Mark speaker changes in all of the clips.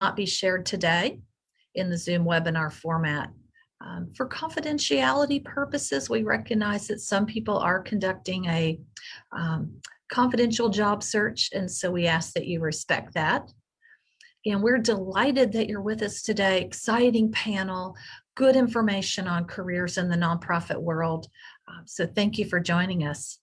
Speaker 1: not be shared today in the Zoom webinar format. For confidentiality purposes, we recognize that some people are conducting a confidential job search, and so we ask that you respect that. And we're delighted that you're with us today. Exciting panel, good information on careers in the nonprofit world. So thank you for joining us.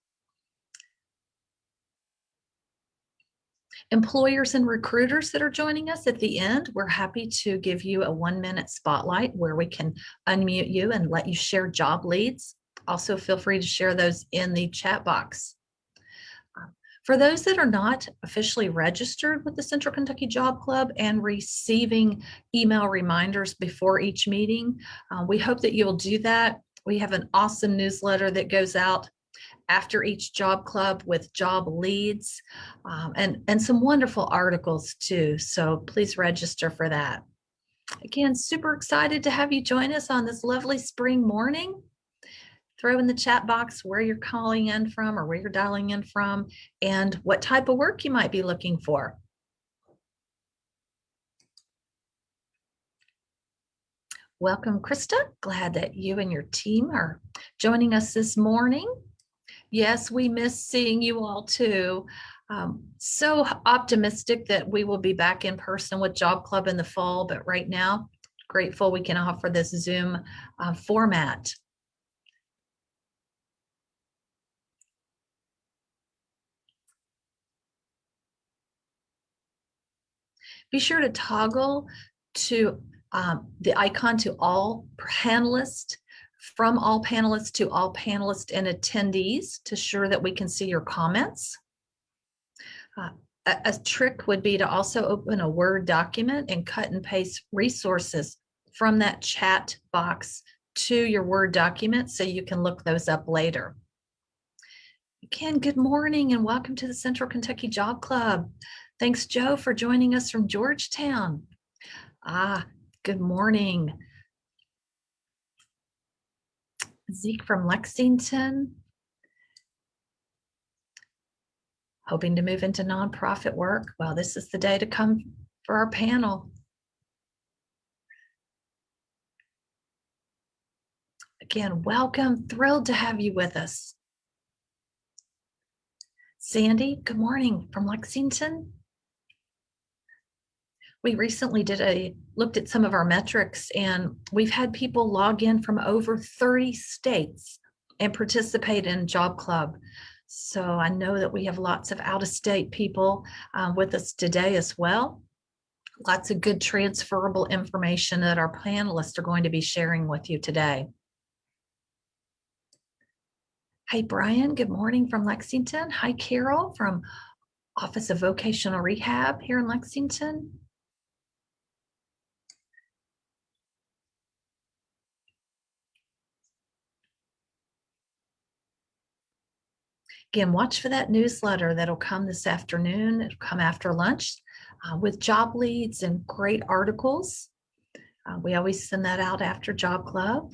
Speaker 1: Employers and recruiters that are joining us at the end, we're happy to give you a 1-minute spotlight where we can unmute you and let you share job leads. Also, feel free to share those in the chat box. For those that are not officially registered with the Central Kentucky Job Club and receiving email reminders before each meeting, we hope that you'll do that. We have an awesome newsletter that goes out after each job club with job leads and some wonderful articles too. So please register for that. Again, super excited to have you join us on this lovely spring morning. Throw in the chat box where you're calling in from or where you're dialing in from and what type of work you might be looking for. Welcome, Krista. Glad that you and your team are joining us this morning. Yes, we miss seeing you all too. So optimistic that we will be back in person with Job Club in the fall, but right now, grateful we can offer this Zoom format. Be sure to toggle to the icon to all panelists, from all panelists to all panelists and attendees to ensure that we can see your comments. A trick would be to also open a Word document and cut and paste resources from that chat box to your Word document so you can look those up later. Again, good morning and welcome to the Central Kentucky Job Club. Thanks, Joe, for joining us from Georgetown. Good morning. Zeke from Lexington. Hoping to move into nonprofit work. Well, this is the day to come for our panel. Again, welcome. Thrilled to have you with us. Sandy, good morning from Lexington. We recently looked at some of our metrics, and we've had people log in from over 30 states and participate in Job Club. So I know that we have lots of out-of-state people with us today as well. Lots of good transferable information that our panelists are going to be sharing with you today. Hey, Brian, good morning from Lexington. Hi, Carol from Office of Vocational Rehab here in Lexington. Again, watch for that newsletter that'll come this afternoon. It'll come after lunch with job leads and great articles. We always send that out after Job Club.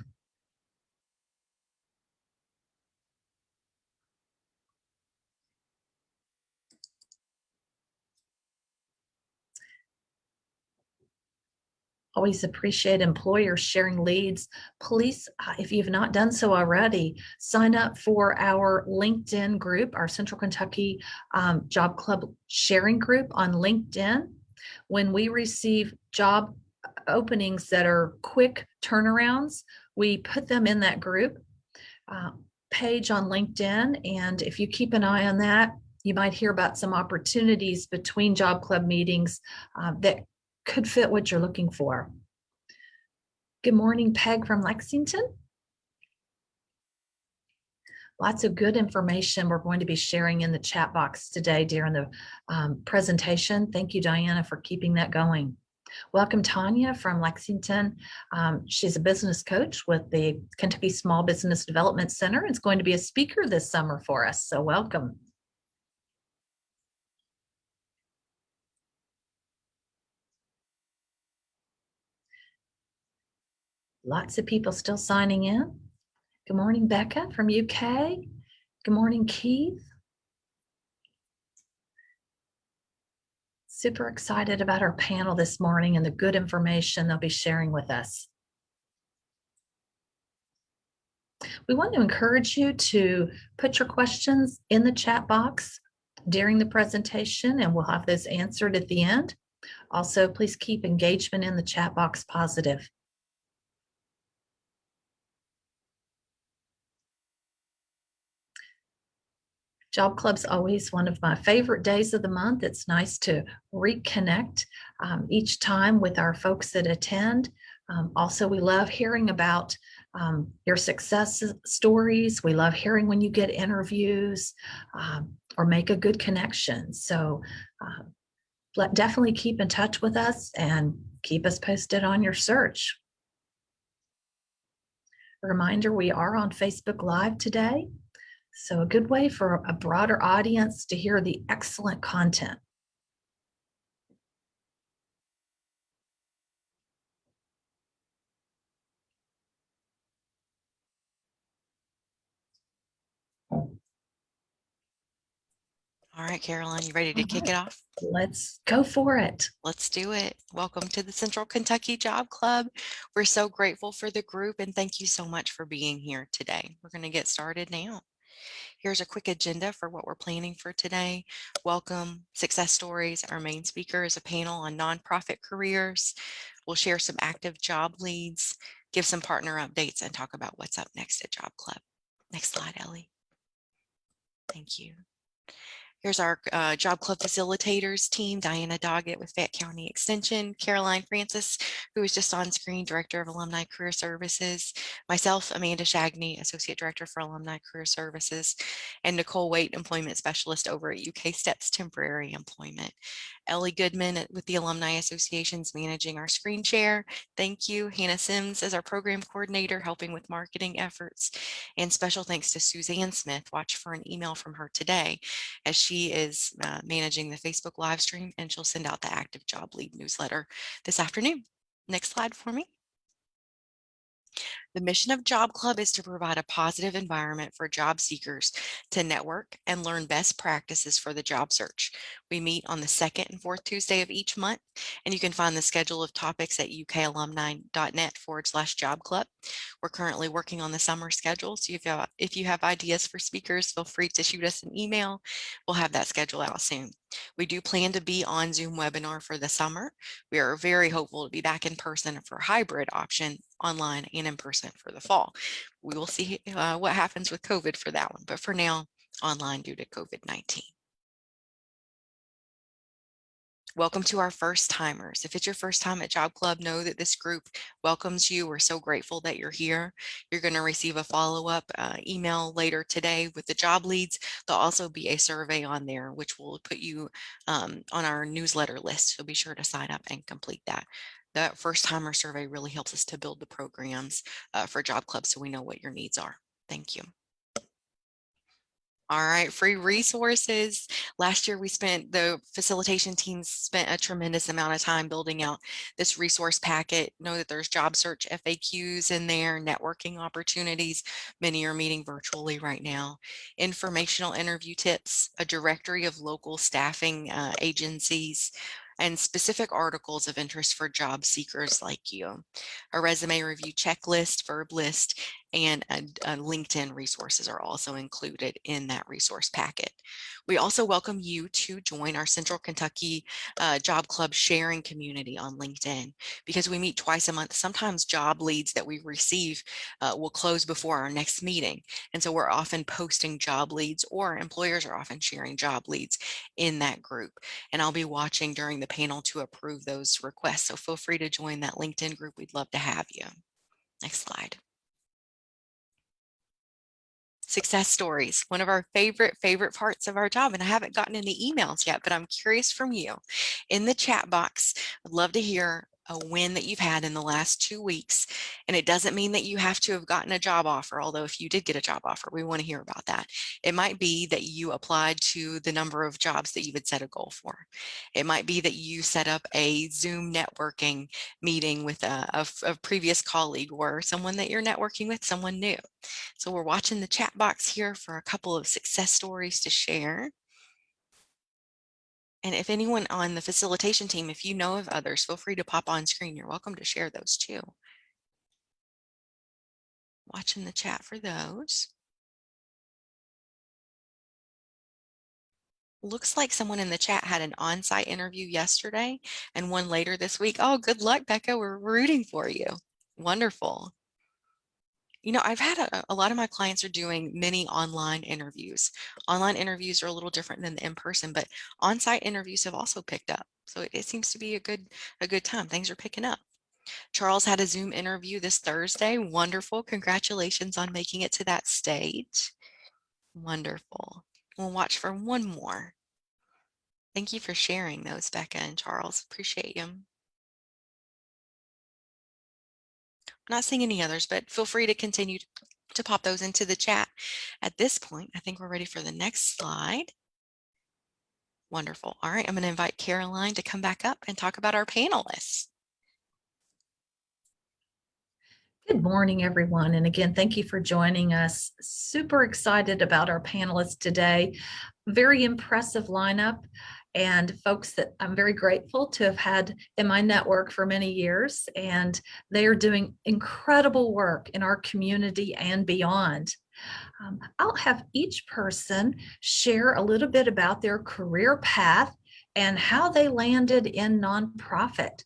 Speaker 1: Always appreciate employers sharing leads. Please, if you've not done so already, sign up for our LinkedIn group, our Central Kentucky Job Club sharing group on LinkedIn. When we receive job openings that are quick turnarounds, we put them in that group page on LinkedIn. And if you keep an eye on that, you might hear about some opportunities between Job Club meetings that could fit what you're looking for. Good morning, Peg from Lexington. Lots of good information we're going to be sharing in the chat box today during the presentation. Thank you, Diana, for keeping that going. Welcome, Tanya from Lexington. She's a business coach with the Kentucky Small Business Development Center and is going to be a speaker this summer for us, so welcome. Lots of people still signing in. Good morning, Becca from UK. Good morning, Keith. Super excited about our panel this morning and the good information they'll be sharing with us. We want to encourage you to put your questions in the chat box during the presentation, and we'll have those answered at the end. Also, please keep engagement in the chat box positive. Job Club's always one of my favorite days of the month. It's nice to reconnect each time with our folks that attend. Also, we love hearing about your success stories. We love hearing when you get interviews or make a good connection. So definitely keep in touch with us and keep us posted on your search. A reminder, we are on Facebook Live today. So a good way for a broader audience to hear the excellent content.
Speaker 2: All right, Caroline, you ready to kick it off?
Speaker 1: Let's go for it.
Speaker 2: Let's do it. Welcome to the Central Kentucky Job Club. We're so grateful for the group and thank you so much for being here today. We're going to get started now. Here's a quick agenda for what we're planning for today. Welcome, success stories. Our main speaker is a panel on nonprofit careers. We'll share some active job leads, give some partner updates, and talk about what's up next at Job Club. Next slide, Ellie. Thank you. Here's our Job Club facilitators team, Diana Doggett with Fayette County Extension, Caroline Francis, who was just on screen, Director of Alumni Career Services, myself, Amanda Shagney, Associate Director for Alumni Career Services, and Nicole Waite, Employment Specialist over at UK Steps Temporary Employment. Ellie Goodman with the Alumni Association's managing our screen share. Thank you. Hannah Sims as our program coordinator, helping with marketing efforts. And special thanks to Suzanne Smith. Watch for an email from her today as she is managing the Facebook live stream, and she'll send out the active job lead newsletter this afternoon. Next slide for me. The mission of Job Club is to provide a positive environment for job seekers to network and learn best practices for the job search. We meet on the second and fourth Tuesday of each month, and you can find the schedule of topics at ukalumni.net/job club. We're currently working on the summer schedule, so if you have ideas for speakers, feel free to shoot us an email. We'll have that schedule out soon. We do plan to be on Zoom webinar for the summer. We are very hopeful to be back in person for a hybrid option, online and in person for the fall. We will see what happens with COVID for that one, but for now, online due to COVID-19. Welcome to our first timers. If it's your first time at Job Club, know that this group welcomes you. We're so grateful that you're here. You're going to receive a follow-up email later today with the job leads. There'll also be a survey on there, which will put you on our newsletter list. So be sure to sign up and complete that. The first timer survey really helps us to build the programs for Job Club so we know what your needs are. Thank you. All right, free resources. Last year, the facilitation team spent a tremendous amount of time building out this resource packet. Know that there's job search FAQs in there, networking opportunities. Many are meeting virtually right now. Informational interview tips, a directory of local staffing agencies, and specific articles of interest for job seekers like you. A resume review checklist, verb list, and LinkedIn resources are also included in that resource packet. We also welcome you to join our Central Kentucky Job Club sharing community on LinkedIn because we meet twice a month. Sometimes job leads that we receive will close before our next meeting. And so we're often posting job leads, or employers are often sharing job leads in that group. And I'll be watching during the panel to approve those requests. So feel free to join that LinkedIn group. We'd love to have you. Next slide. Success stories, one of our favorite parts of our job. And I haven't gotten any emails yet, but I'm curious from you. In the chat box, I'd love to hear a win that you've had in the last 2 weeks. And it doesn't mean that you have to have gotten a job offer, although if you did get a job offer, we want to hear about that. It might be that you applied to the number of jobs that you had set a goal for. It might be that you set up a Zoom networking meeting with a previous colleague or someone that you're networking with, someone new. So we're watching the chat box here for a couple of success stories to share. And if anyone on the facilitation team, if you know of others, feel free to pop on screen. You're welcome to share those too. Watching the chat for those. Looks like someone in the chat had an on-site interview yesterday and one later this week. Oh, good luck, Becca. We're rooting for you. Wonderful. You know, I've had a lot of my clients are doing many online interviews. Online interviews are a little different than the in-person, but on-site interviews have also picked up. So it seems to be a good time. Things are picking up. Charles had a Zoom interview this Thursday. Wonderful. Congratulations on making it to that stage. Wonderful. We'll watch for one more. Thank you for sharing those, Becca and Charles. Appreciate you. I'm not seeing any others, but feel free to continue to pop those into the chat. At this point, I think we're ready for the next slide. Wonderful. All right, I'm going to invite Caroline to come back up and talk about our panelists.
Speaker 1: Good morning, everyone. And again, thank you for joining us. Super excited about our panelists today. Very impressive lineup and folks that I'm very grateful to have had in my network for many years. And they are doing incredible work in our community and beyond. I'll have each person share a little bit about their career path and how they landed in nonprofit.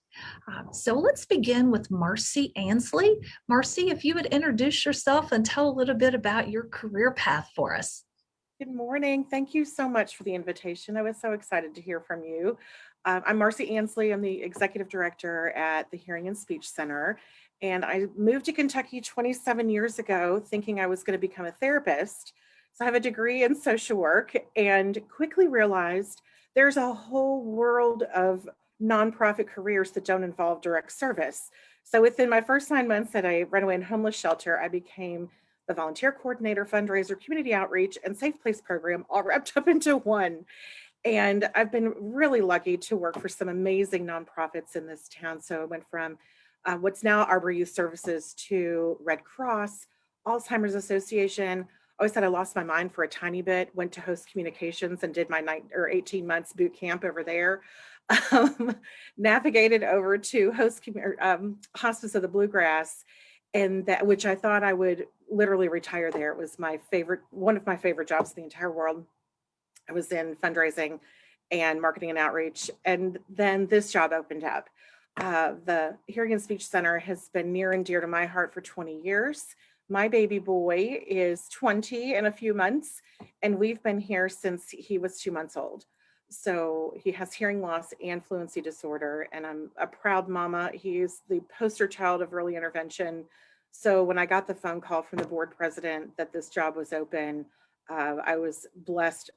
Speaker 1: So let's begin with Marcey Ansley. Marcey, if you would introduce yourself and tell a little bit about your career path for us.
Speaker 3: Good morning. Thank you so much for the invitation. I was so excited to hear from you. I'm Marcey Ansley. I'm the executive director at the Hearing and Speech Center. And I moved to Kentucky 27 years ago thinking I was going to become a therapist. So I have a degree in social work and quickly realized there's a whole world of nonprofit careers that don't involve direct service. So within my first 9 months at a runaway and homeless shelter, I became the volunteer coordinator, fundraiser, community outreach, and safe place program all wrapped up into one. And I've been really lucky to work for some amazing nonprofits in this town. So I went from what's now Arbor Youth Services to Red Cross, Alzheimer's Association. I always said I lost my mind for a tiny bit, went to Host Communications and did my 18 months boot camp over there. Navigated over to Hospice of the Bluegrass, and that, which I thought I would literally retire there. It was my favorite, one of my favorite jobs in the entire world. I was in fundraising and marketing and outreach. And then this job opened up. The Hearing and Speech Center has been near and dear to my heart for 20 years. My baby boy is 20 in a few months, and we've been here since he was 2 months old. So he has hearing loss and fluency disorder, and I'm a proud mama. He's the poster child of early intervention. So when I got the phone call from the board president that this job was open, I was blessed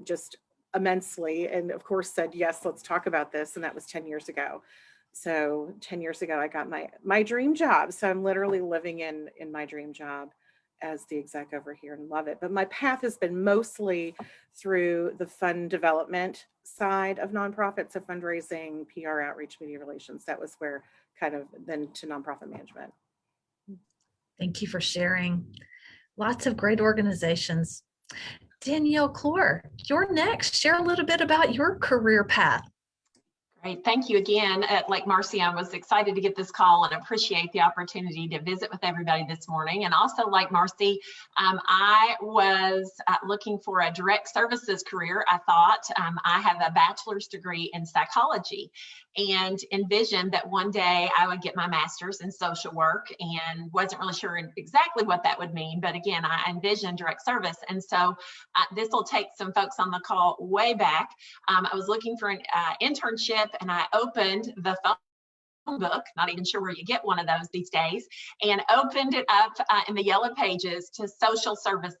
Speaker 3: just immensely, and of course said, yes, let's talk about this. And that was 10 years ago. So 10 years ago, I got my dream job. So I'm literally living in my dream job as the exec over here and love it. But my path has been mostly through the fund development side of nonprofits, so fundraising, PR outreach, media relations. That was where kind of then to nonprofit management.
Speaker 1: Thank you for sharing. Lots of great organizations. Danielle, Clore, you're next. Share a little bit about your career path.
Speaker 4: Great, thank you again. Like Marcey, I was excited to get this call and appreciate the opportunity to visit with everybody this morning. And also like Marcey, I was looking for a direct services career. I thought I have a bachelor's degree in psychology and envisioned that one day I would get my master's in social work, and wasn't really sure exactly what that would mean. But again, I envisioned direct service. And so this will take some folks on the call way back. I was looking for an internship, and I opened the phone book, not even sure where you get one of those these days, and opened it up in the yellow pages to social services.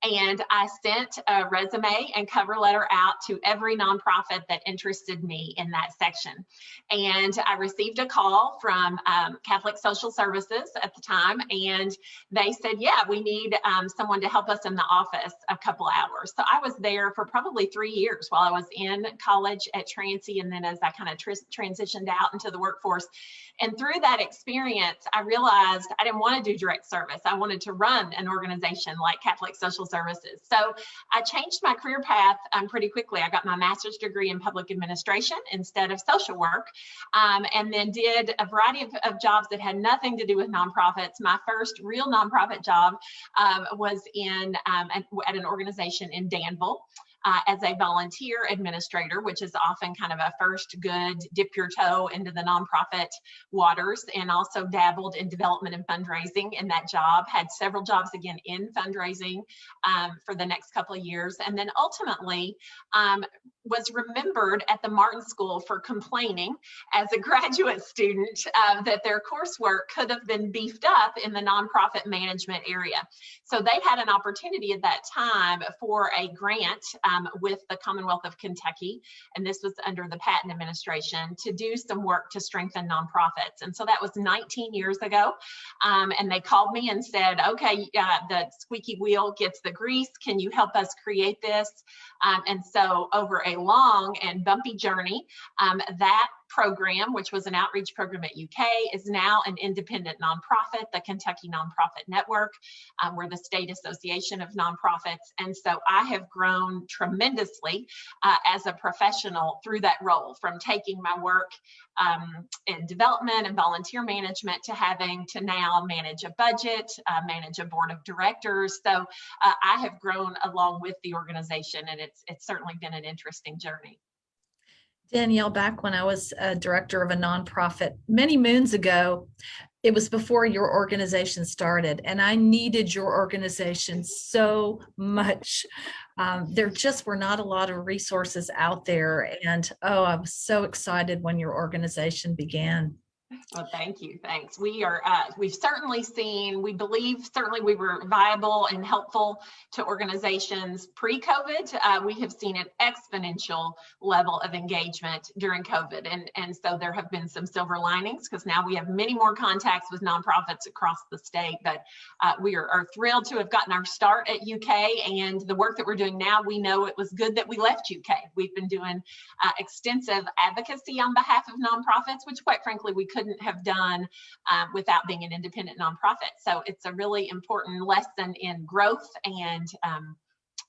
Speaker 4: And I sent a resume and cover letter out to every nonprofit that interested me in that section. And I received a call from Catholic Social Services at the time, and they said, yeah, we need someone to help us in the office a couple hours. So I was there for probably 3 years while I was in college at Transy, and then as I kind of transitioned out into the workforce. And through that experience, I realized I didn't want to do direct service. I wanted to run an organization like Catholic Social services. So I changed my career path pretty quickly. I got my master's degree in public administration instead of social work, and then did a variety of jobs that had nothing to do with nonprofits. My first real nonprofit job was at an organization in Danville. As a volunteer administrator, which is often kind of a first good dip your toe into the nonprofit waters, and also dabbled in development and fundraising in that job, had several jobs again in fundraising for the next couple of years, and then ultimately was remembered at the Martin School for complaining as a graduate student that their coursework could have been beefed up in the nonprofit management area. So they had an opportunity at that time for a grant with the Commonwealth of Kentucky, and this was under the Patton administration, to do some work to strengthen nonprofits. And so that was 19 years ago. And they called me and said, okay, the squeaky wheel gets the grease. Can you help us create this? And so over a long and bumpy journey, that program, which was an outreach program at UK, is now an independent nonprofit, the Kentucky Nonprofit Network. We're the state association of nonprofits. And so I have grown tremendously as a professional through that role, from taking my work in development and volunteer management to having to now manage a budget, manage a board of directors. So I have grown along with the organization, and it's certainly been an interesting journey.
Speaker 1: Danielle, back when I was a director of a nonprofit many moons ago, it was before your organization started, and I needed your organization so much. There just were not a lot of resources out there, and I was so excited when your organization began.
Speaker 4: Well, thank you. Thanks. We've certainly seen, we believe certainly we were viable and helpful to organizations pre-COVID. We have seen an exponential level of engagement during COVID. And so there have been some silver linings, because now we have many more contacts with nonprofits across the state. But we are thrilled to have gotten our start at UK, and the work that we're doing now, we know it was good that we left UK. We've been doing extensive advocacy on behalf of nonprofits, which quite frankly, we couldn't have done without being an independent nonprofit. So it's a really important lesson in growth and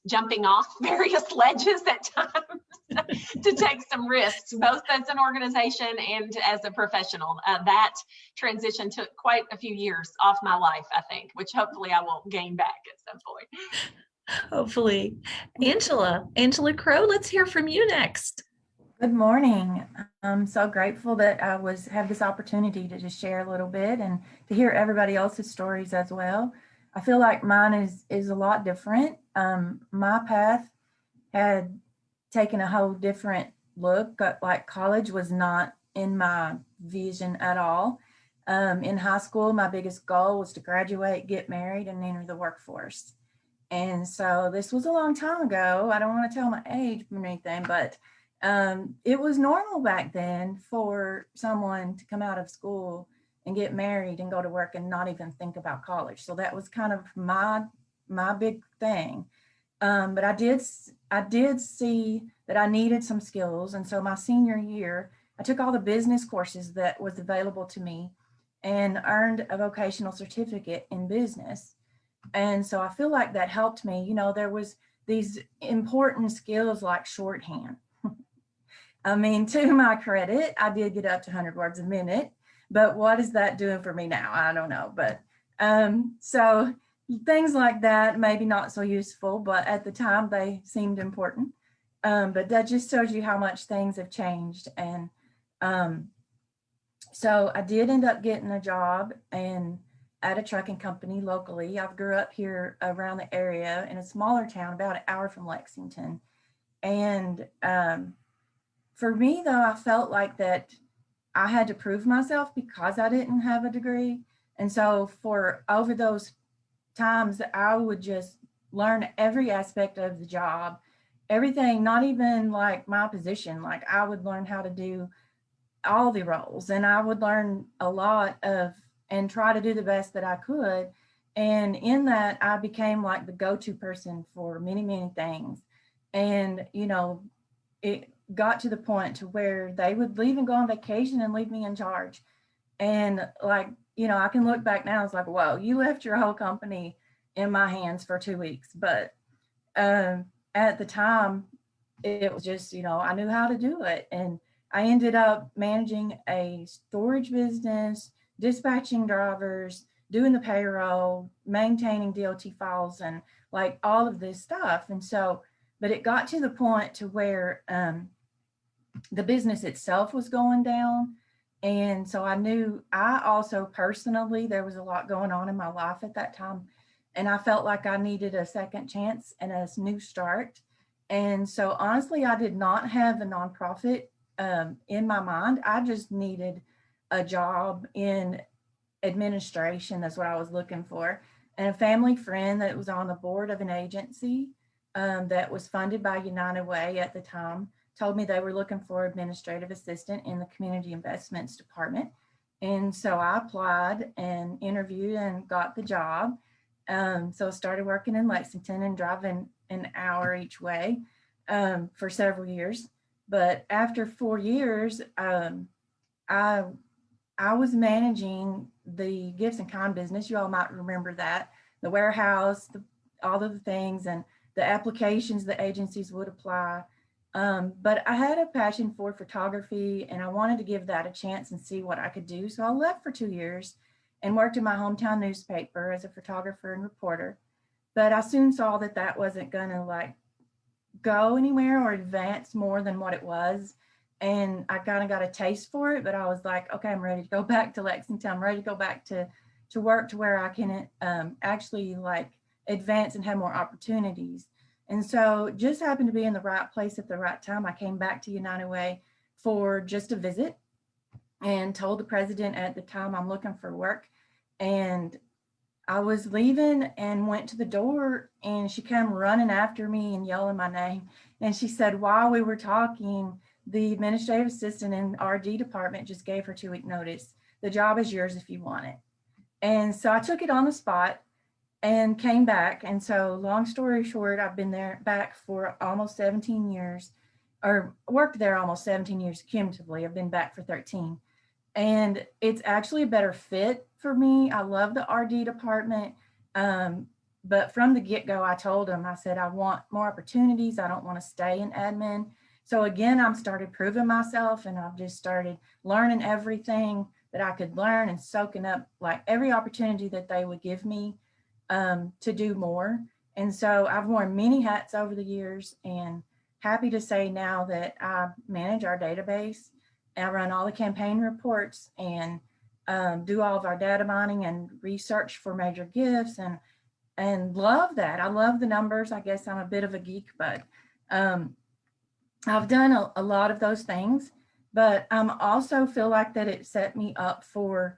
Speaker 4: jumping off various ledges at times to take some risks, both as an organization and as a professional. That transition took quite a few years off my life, I think, which hopefully I will gain back at some point.
Speaker 1: Hopefully. Angela Crowe, let's hear from you next.
Speaker 5: Good morning. I'm so grateful that I have this opportunity to just share a little bit and to hear everybody else's stories as well. I feel like mine is a lot different. My path had taken a whole different look. Like, college was not in my vision at all. In high school, my biggest goal was to graduate, get married, and enter the workforce. And so this was a long time ago. I don't want to tell my age or anything, but it was normal back then for someone to come out of school and get married and go to work and not even think about college. So that was kind of my big thing. But I did see that I needed some skills. And so my senior year, I took all the business courses that was available to me and earned a vocational certificate in business. And so I feel like that helped me. You know, there was these important skills like shorthand. I mean, to my credit, I did get up to 100 words a minute, but what is that doing for me now? I don't know. But so things like that, maybe not so useful, but at the time they seemed important. But that just shows you how much things have changed. And so I did end up getting a job at a trucking company locally. I grew up here around the area in a smaller town, about an hour from Lexington. And for me, though, I felt like that I had to prove myself because I didn't have a degree. And so for over those times, I would just learn every aspect of the job, everything, not even like my position. Like, I would learn how to do all the roles, and I would learn a lot and try to do the best that I could. And in that, I became like the go-to person for many, many things. And, you know, it got to the point to where they would leave and go on vacation and leave me in charge. And like, you know, I can look back now, it's like, whoa, you left your whole company in my hands for 2 weeks. But at the time, it was just, I knew how to do it. And I ended up managing a storage business, dispatching drivers, doing the payroll, maintaining DOT files, and like all of this stuff. And so, but it got to the point to where the business itself was going down. And so I also personally, there was a lot going on in my life at that time. And I felt like I needed a second chance and a new start. And so honestly, I did not have a nonprofit in my mind. I just needed a job in administration. That's what I was looking for. And a family friend that was on the board of an agency that was funded by United Way at the time told me they were looking for administrative assistant in the community investments department. And so I applied and interviewed and got the job. So I started working in Lexington and driving an hour each way for several years. But after 4 years, I was managing the gifts and kind business. You all might remember that, the warehouse, all of the things and the applications the agencies would apply. But I had a passion for photography and I wanted to give that a chance and see what I could do. So I left for 2 years and worked in my hometown newspaper as a photographer and reporter. But I soon saw that that wasn't gonna like go anywhere or advance more than what it was. And I kind of got a taste for it, but I was like, okay, I'm ready to go back to Lexington. I'm ready to go back to work to where I can actually like advance and have more opportunities. And so just happened to be in the right place at the right time. I came back to United Way for just a visit and told the president at the time I'm looking for work. And I was leaving and went to the door and she came running after me and yelling my name. And she said, while we were talking, the administrative assistant in RD department just gave her 2-week notice. The job is yours if you want it. And so I took it on the spot and came back. And so long story short, I've been back for almost 17 years, or worked there almost 17 years cumulatively. I've been back for 13. And it's actually a better fit for me. I love the RD department. But from the get-go, I told them, I said, I want more opportunities. I don't want to stay in admin. So again, I'm started proving myself and I've just started learning everything that I could learn and soaking up like every opportunity that they would give me to do more. And so I've worn many hats over the years and happy to say now that I manage our database. I run all the campaign reports and do all of our data mining and research for major gifts and love that. I love the numbers. I guess I'm a bit of a geek, but I've done a lot of those things, but also feel like that it set me up for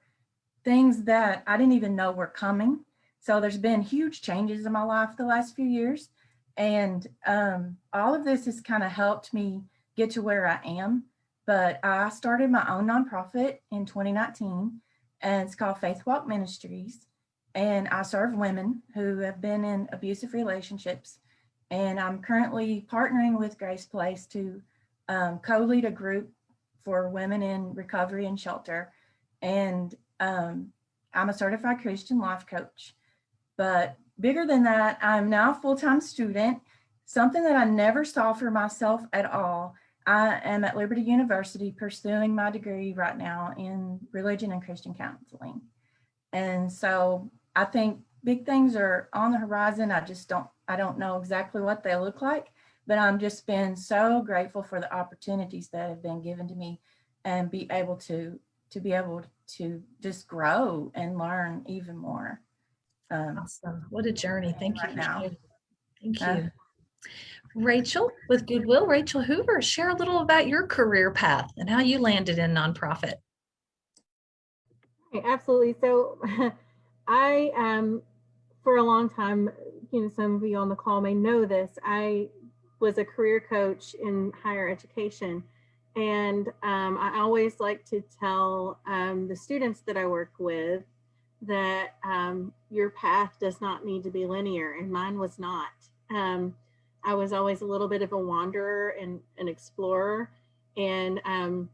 Speaker 5: things that I didn't even know were coming. So there's been huge changes in my life the last few years. And all of this has kind of helped me get to where I am. But I started my own nonprofit in 2019, and it's called Faith Walk Ministries. And I serve women who have been in abusive relationships. And I'm currently partnering with Grace Place to co-lead a group for women in recovery and shelter. And I'm a certified Christian life coach. But bigger than that, I'm now a full-time student, something that I never saw for myself at all. I am at Liberty University pursuing my degree right now in religion and Christian counseling. And so I think big things are on the horizon. I don't know exactly what they look like, but I'm just been so grateful for the opportunities that have been given to me and be able to just grow and learn even more.
Speaker 1: Awesome. What a journey. Thank you
Speaker 5: Right
Speaker 1: for
Speaker 5: now.
Speaker 1: sharing. Thank you. Rachel with Goodwill, Rachel Hoover, share a little about your career path and how you landed in nonprofit.
Speaker 6: Absolutely. So I, for a long time, some of you on the call may know this, I was a career coach in higher education. And I always like to tell the students that I work with that your path does not need to be linear, and mine was not. I was always a little bit of a wanderer and an explorer. And I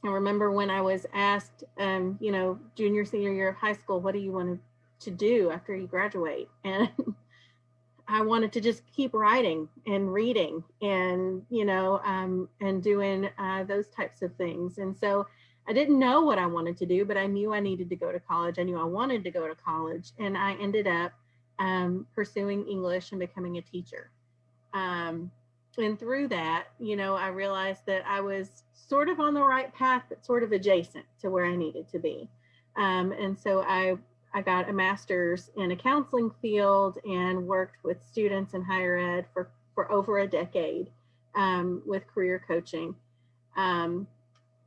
Speaker 6: remember when I was asked, junior, senior year of high school, what do you want to to do after you graduate. And I wanted to just keep writing and reading and, and doing those types of things. And so I didn't know what I wanted to do, but I knew I needed to go to college. I knew I wanted to go to college, and I ended up pursuing English and becoming a teacher. And through that, I realized that I was sort of on the right path, but sort of adjacent to where I needed to be. And so I got a master's in a counseling field and worked with students in higher ed for over a decade with career coaching.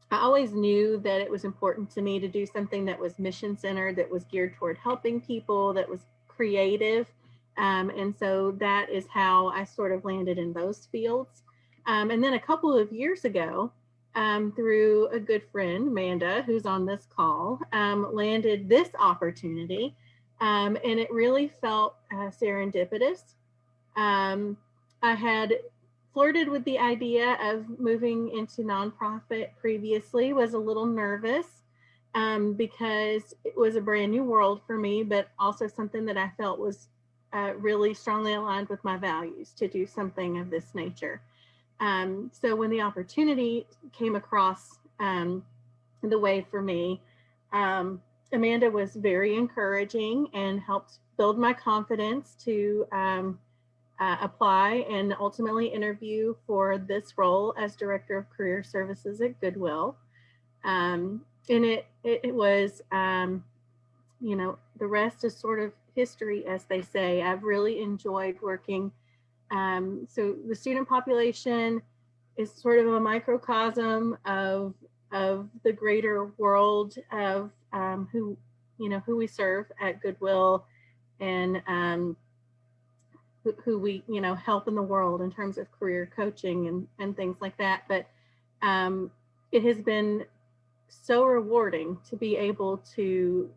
Speaker 6: I always knew that it was important to me to do something that was mission-centered, that was geared toward helping people, that was creative. And so that is how I sort of landed in those fields. And then a couple of years ago, through a good friend, Amanda, who's on this call, landed this opportunity. And it really felt serendipitous. I had flirted with the idea of moving into nonprofit previously, was a little nervous because it was a brand new world for me, but also something that I felt was really strongly aligned with my values to do something of this nature. So when the opportunity came across the way for me, Amanda was very encouraging and helped build my confidence to apply and ultimately interview for this role as Director of Career Services at Goodwill. And it was, the rest is sort of history, as they say. I've really enjoyed working. So the student population is sort of a microcosm of the greater world of who we serve at Goodwill, and who we help in the world in terms of career coaching and things like that. But it has been so rewarding to be able to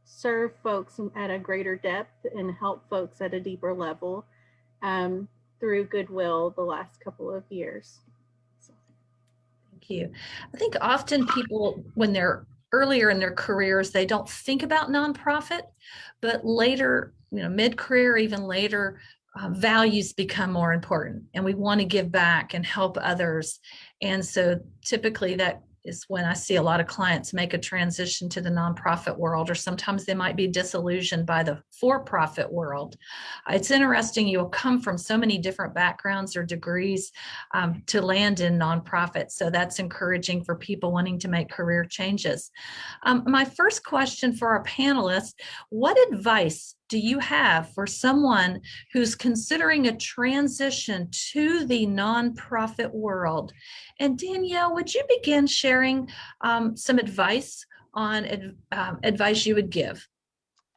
Speaker 6: serve folks at a greater depth and help folks at a deeper level through Goodwill the last couple of years.
Speaker 1: Thank you. I think often people, when they're earlier in their careers, they don't think about nonprofit, but later, mid-career, even later, values become more important, and we want to give back and help others. And so typically that is when I see a lot of clients make a transition to the nonprofit world, or sometimes they might be disillusioned by the for-profit world. It's interesting, you'll come from so many different backgrounds or degrees to land in nonprofit. So that's encouraging for people wanting to make career changes. My first question for our panelists: what advice do you have for someone who's considering a transition to the nonprofit world? And Danielle, would you begin sharing some advice on advice you would give?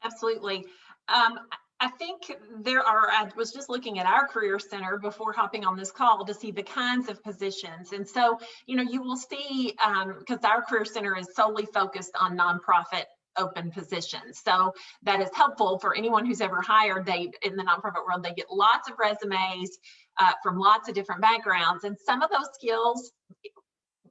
Speaker 4: Absolutely. I think I was just looking at our career center before hopping on this call to see the kinds of positions. And so, you will see, because our career center is solely focused on nonprofit open positions. So that is helpful for anyone who's ever hired. In the nonprofit world, they get lots of resumes from lots of different backgrounds. And some of those skills,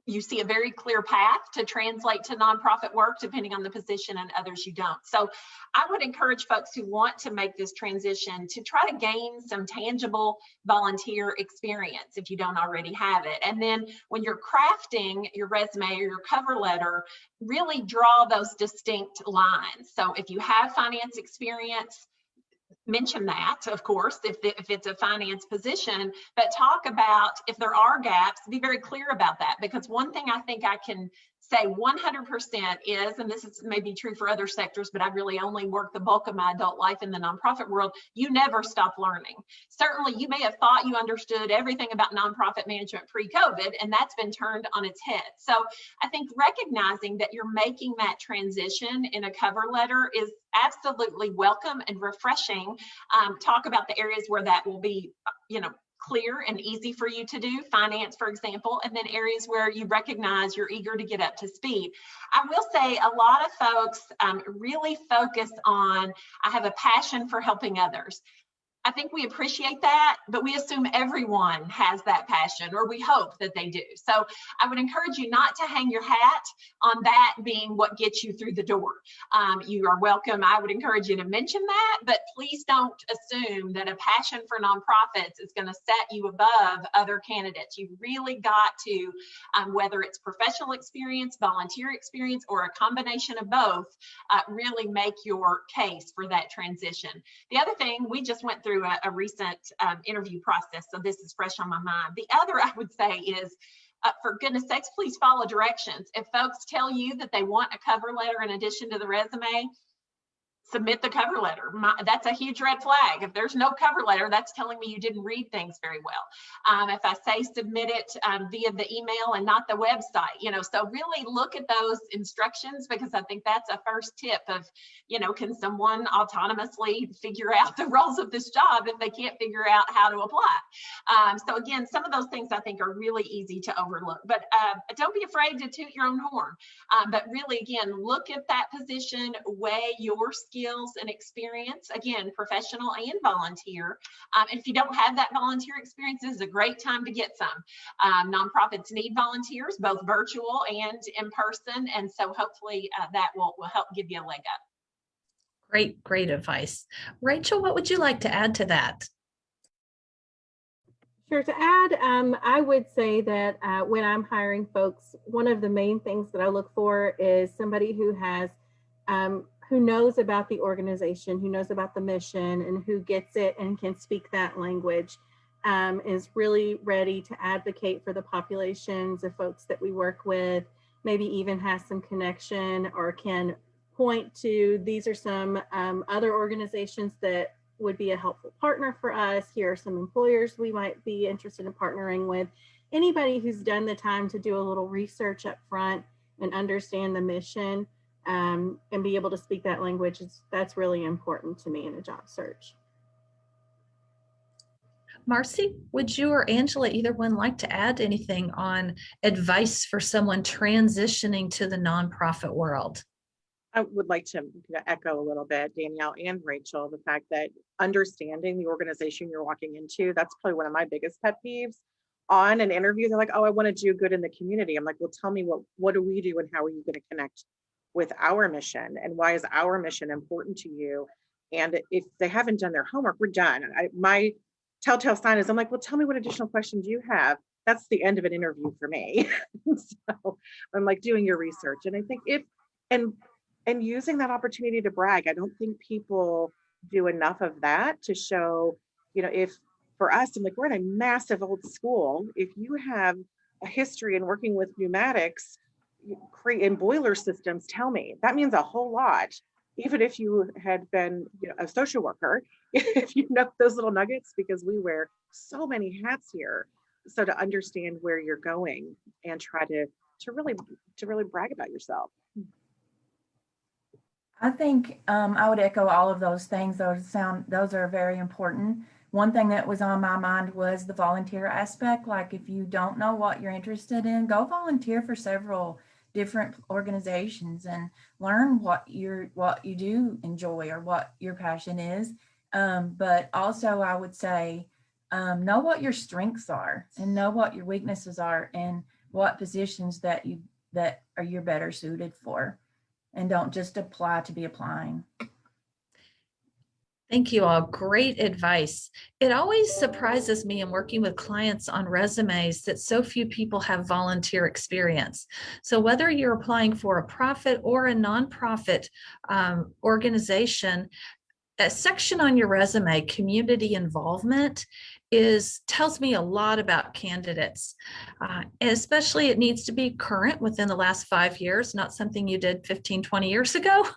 Speaker 4: you see a very clear path to translate to nonprofit work, depending on the position, and others you don't. So I would encourage folks who want to make this transition to try to gain some tangible volunteer experience if you don't already have it. And then when you're crafting your resume or your cover letter, really draw those distinct lines. So if you have finance experience, mention that, of course, if it's a finance position, but talk about if there are gaps, be very clear about that. Because one thing I think I can say 100% is, and this is maybe true for other sectors, but I've really only worked the bulk of my adult life in the nonprofit world, you never stop learning. Certainly, you may have thought you understood everything about nonprofit management pre-COVID, and that's been turned on its head. So I think recognizing that you're making that transition in a cover letter is absolutely welcome and refreshing. Talk about the areas where that will be, clear and easy for you to do, finance, for example, and then areas where you recognize you're eager to get up to speed. I will say a lot of folks really focus on, I have a passion for helping others. I think we appreciate that, but we assume everyone has that passion, or we hope that they do. So I would encourage you not to hang your hat on that being what gets you through the door. You are welcome. I would encourage you to mention that, but please don't assume that a passion for nonprofits is going to set you above other candidates. You've really got to, whether it's professional experience, volunteer experience, or a combination of both, really make your case for that transition. The other thing, we just went through a recent interview process, so this is fresh on my mind. The other I would say is, for goodness sakes, please follow directions. If folks tell you that they want a cover letter in addition to the resume, submit the cover letter. That's a huge red flag. If there's no cover letter, that's telling me you didn't read things very well. If I say submit it via the email and not the website, so really look at those instructions, because I think that's a first tip of, can someone autonomously figure out the roles of this job if they can't figure out how to apply? So again, some of those things I think are really easy to overlook, but don't be afraid to toot your own horn. But really, again, look at that position, weigh your skills and experience, again, professional and volunteer. And if you don't have that volunteer experience, this is a great time to get some. Nonprofits need volunteers, both virtual and in person. And so hopefully that will help give you a leg up.
Speaker 1: Great advice. Rachel, what would you like to add to that?
Speaker 6: Sure. To add, I would say that when I'm hiring folks, one of the main things that I look for is somebody who has who knows about the organization, who knows about the mission, and who gets it and can speak that language, is really ready to advocate for the populations of folks that we work with, maybe even has some connection or can point to, these are some other organizations that would be a helpful partner for us. Here are some employers we might be interested in partnering with. Anybody who's done the time to do a little research up front and understand the mission, and be able to speak that language, that's really important to me in a job search.
Speaker 1: Marcey, would you or Angela, either one, like to add anything on advice for someone transitioning to the nonprofit world?
Speaker 3: I would like to echo a little bit, Danielle and Rachel, the fact that understanding the organization you're walking into, that's probably one of my biggest pet peeves. On an interview, they're like, oh, I want to do good in the community. I'm like, well, tell me what do we do and how are you going to connect with our mission, and why is our mission important to you? And if they haven't done their homework, we're done. My telltale sign is I'm like, well, tell me what additional questions you have. That's the end of an interview for me. So I'm like, doing your research. And I think and using that opportunity to brag, I don't think people do enough of that to show, if for us, I'm like, we're in a massive old school. If you have a history in working with pneumatics, in boiler systems, tell me. That means a whole lot. Even if you had been a social worker, if you know those little nuggets, because we wear so many hats here. So to understand where you're going and try to really brag about yourself.
Speaker 5: I think I would echo all of those things. Those are very important. One thing that was on my mind was the volunteer aspect. Like, if you don't know what you're interested in, go volunteer for several different organizations and learn what you do enjoy or what your passion is. But also I would say, know what your strengths are and know what your weaknesses are and what positions that you're better suited for, and don't just apply to be applying.
Speaker 1: Thank you all. Great advice. It always surprises me in working with clients on resumes that so few people have volunteer experience. So whether you're applying for a profit or a nonprofit organization, a section on your resume, community involvement, tells me a lot about candidates. Especially it needs to be current within the last 5 years, not something you did 15, 20 years ago.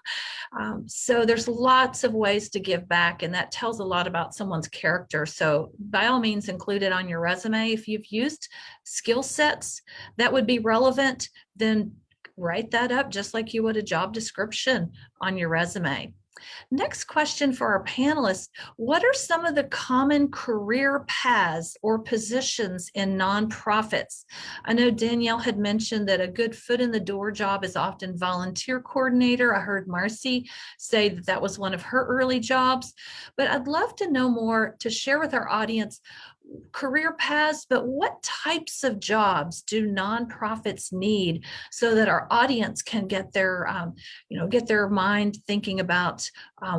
Speaker 1: So there's lots of ways to give back, and that tells a lot about someone's character. So by all means, include it on your resume. If you've used skill sets that would be relevant, then write that up just like you would a job description on your resume. Next question for our panelists. What are some of the common career paths or positions in nonprofits? I know Danielle had mentioned that a good foot in the door job is often volunteer coordinator. I heard Marcey say that that was one of her early jobs, but I'd love to know more to share with our audience career paths, but what types of jobs do nonprofits need so that our audience can get their, get their mind thinking about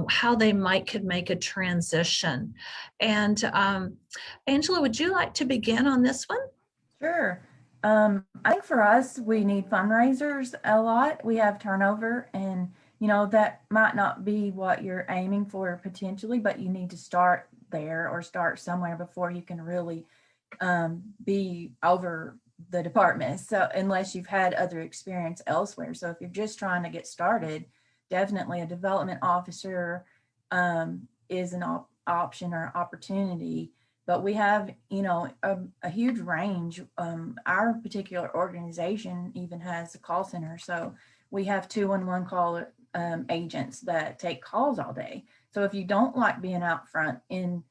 Speaker 1: how they could make a transition. And Angela, would you like to begin on this one?
Speaker 5: Sure. I think for us, we need fundraisers a lot. We have turnover, and that might not be what you're aiming for potentially, but you need to start there or start somewhere before you can really be over the department. So unless you've had other experience elsewhere. So if you're just trying to get started, definitely a development officer is an option or opportunity. But we have, a huge range. Our particular organization even has a call center. So we have 211 call agents that take calls all day. So if you don't like being out front in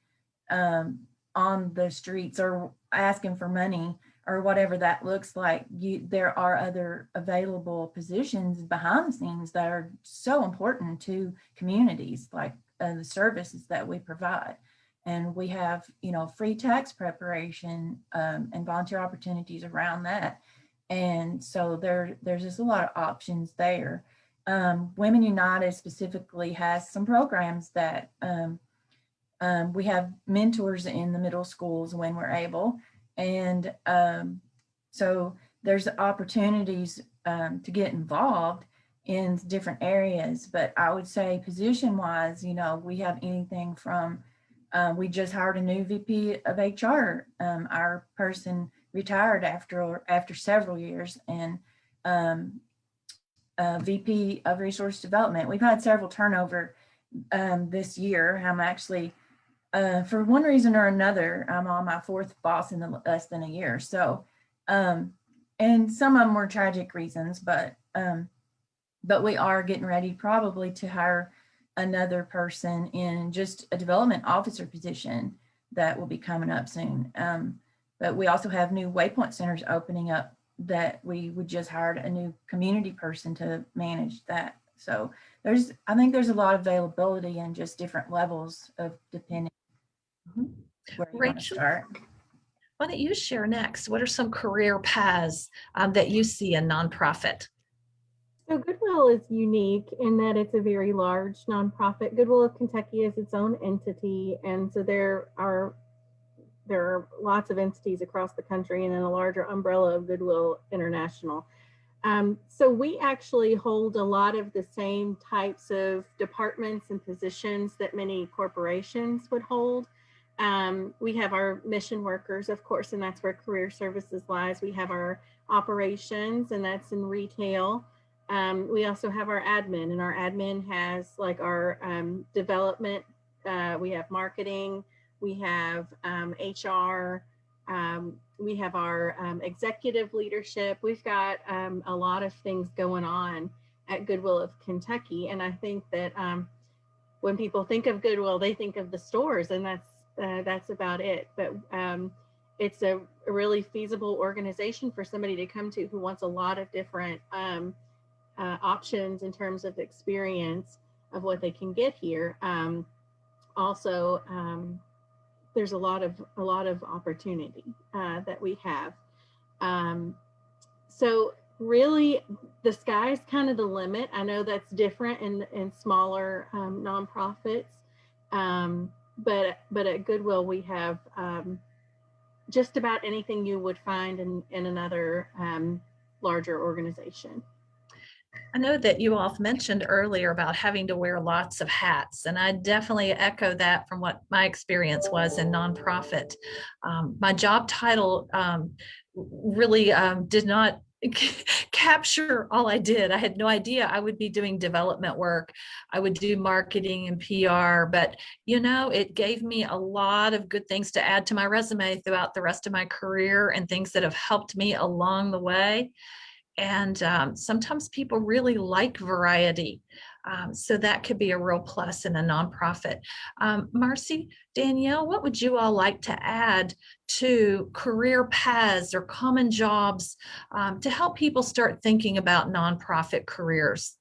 Speaker 5: on the streets or asking for money or whatever that looks like, there are other available positions behind the scenes that are so important to communities, like the services that we provide. And we have, free tax preparation and volunteer opportunities around that. And so there's just a lot of options there. Women United specifically has some programs that we have mentors in the middle schools when we're able. And so there's opportunities to get involved in different areas. But I would say position wise, we have anything from, we just hired a new VP of HR. Our person retired after several years, and VP of Resource Development. We've had several turnover this year. I'm actually, for one reason or another, I'm on my fourth boss in less than a year. So, and some of them were tragic reasons, but we are getting ready probably to hire another person in just a development officer position that will be coming up soon. But we also have new Waypoint centers opening up that we would just hired a new community person to manage that. So I think there's a lot of availability and just different levels of depending where you want to start.
Speaker 1: Why don't you share next? What are some career paths that you see in nonprofit?
Speaker 6: So Goodwill is unique in that it's a very large nonprofit. Goodwill of Kentucky is its own entity, and so there are lots of entities across the country and then a larger umbrella of Goodwill International. So we actually hold a lot of the same types of departments and positions that many corporations would hold. We have our mission workers, of course, and that's where career services lies. We have our operations, and that's in retail. We also have our admin, and our admin has like our development. We have marketing. We have HR. We have our executive leadership. We've got a lot of things going on at Goodwill of Kentucky. And I think that when people think of Goodwill, they think of the stores, and that's about it. But it's a really feasible organization for somebody to come to who wants a lot of different options in terms of experience of what they can get here. Also, there's a lot of opportunity that we have. So really, the sky's kind of the limit. I know that's different in smaller nonprofits, but at Goodwill we have just about anything you would find in another larger organization.
Speaker 1: I know that you all mentioned earlier about having to wear lots of hats, and I definitely echo that from what my experience was in nonprofit. My job title really did not capture all I did. I had no idea I would be doing development work. I would do marketing and PR, but it gave me a lot of good things to add to my resume throughout the rest of my career and things that have helped me along the way. And sometimes people really like variety. So that could be a real plus in a nonprofit. Marcey, Danielle, what would you all like to add to career paths or common jobs to help people start thinking about nonprofit careers?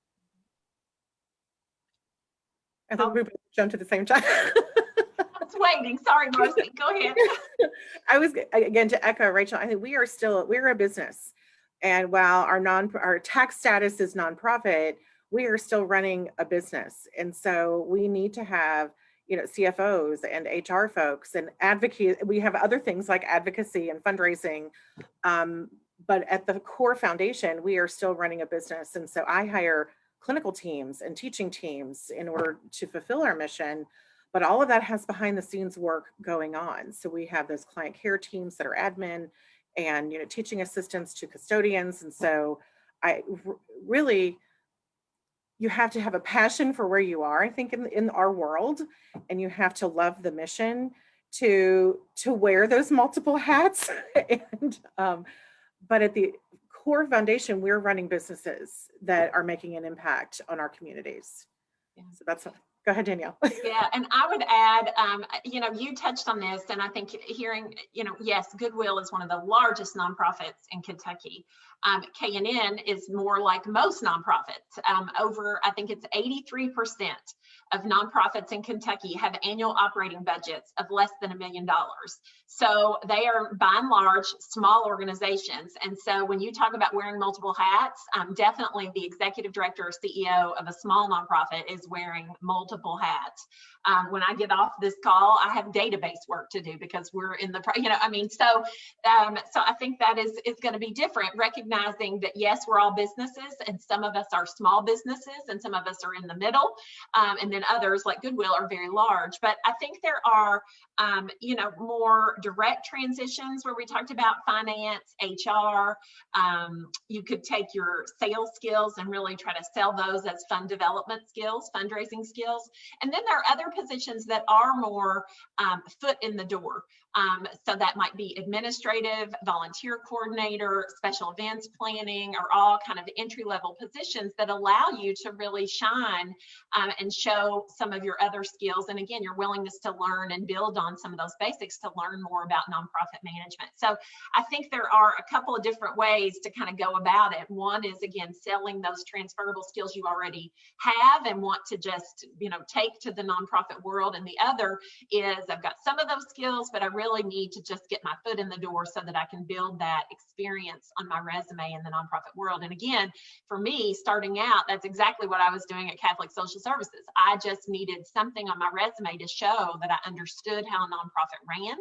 Speaker 3: I thought we both jumped at the same time.
Speaker 4: I was waiting. Sorry, Marcey. Go ahead.
Speaker 3: I was, again, to echo Rachel, I think we're a business. And while our tax status is nonprofit, we are still running a business. And so we need to have, CFOs and HR folks and advocate. We have other things like advocacy and fundraising. But at the core foundation, we are still running a business. And so I hire clinical teams and teaching teams in order to fulfill our mission. But all of that has behind the scenes work going on. So we have those client care teams that are admin and teaching assistants to custodians. And so really, you have to have a passion for where you are, I think, in our world, and you have to love the mission to wear those multiple hats. And but at the core foundation, we're running businesses that are making an impact on our communities.
Speaker 4: Yeah.
Speaker 3: So go ahead, Danielle.
Speaker 4: Yeah, and I would add, you touched on this, and I think hearing, yes, Goodwill is one of the largest nonprofits in Kentucky. K&N is more like most nonprofits. I think it's 83% of nonprofits in Kentucky have annual operating budgets of less than $1 million. So they are, by and large, small organizations. And so when you talk about wearing multiple hats, definitely the executive director or CEO of a small nonprofit is wearing multiple hats. When I get off this call, I have database work to do because we're in the, so I think that is going to be different, recognizing that, yes, we're all businesses, and some of us are small businesses and some of us are in the middle. And then others like Goodwill are very large. But I think there are, more direct transitions where we talked about finance, HR. You could take your sales skills and really try to sell those as fund development skills, fundraising skills. And then there are other positions that are more foot in the door. So that might be administrative, volunteer coordinator, special events planning, are all kind of entry-level positions that allow you to really shine and show some of your other skills. And again, your willingness to learn and build on some of those basics to learn more about nonprofit management. So I think there are a couple of different ways to kind of go about it. One is, again, selling those transferable skills you already have and want to just, take to the nonprofit world. And the other is, I've got some of those skills, but I really need to just get my foot in the door so that I can build that experience on my resume in the nonprofit world. And again, for me, starting out, that's exactly what I was doing at Catholic Social Services. I just needed something on my resume to show that I understood how a nonprofit ran,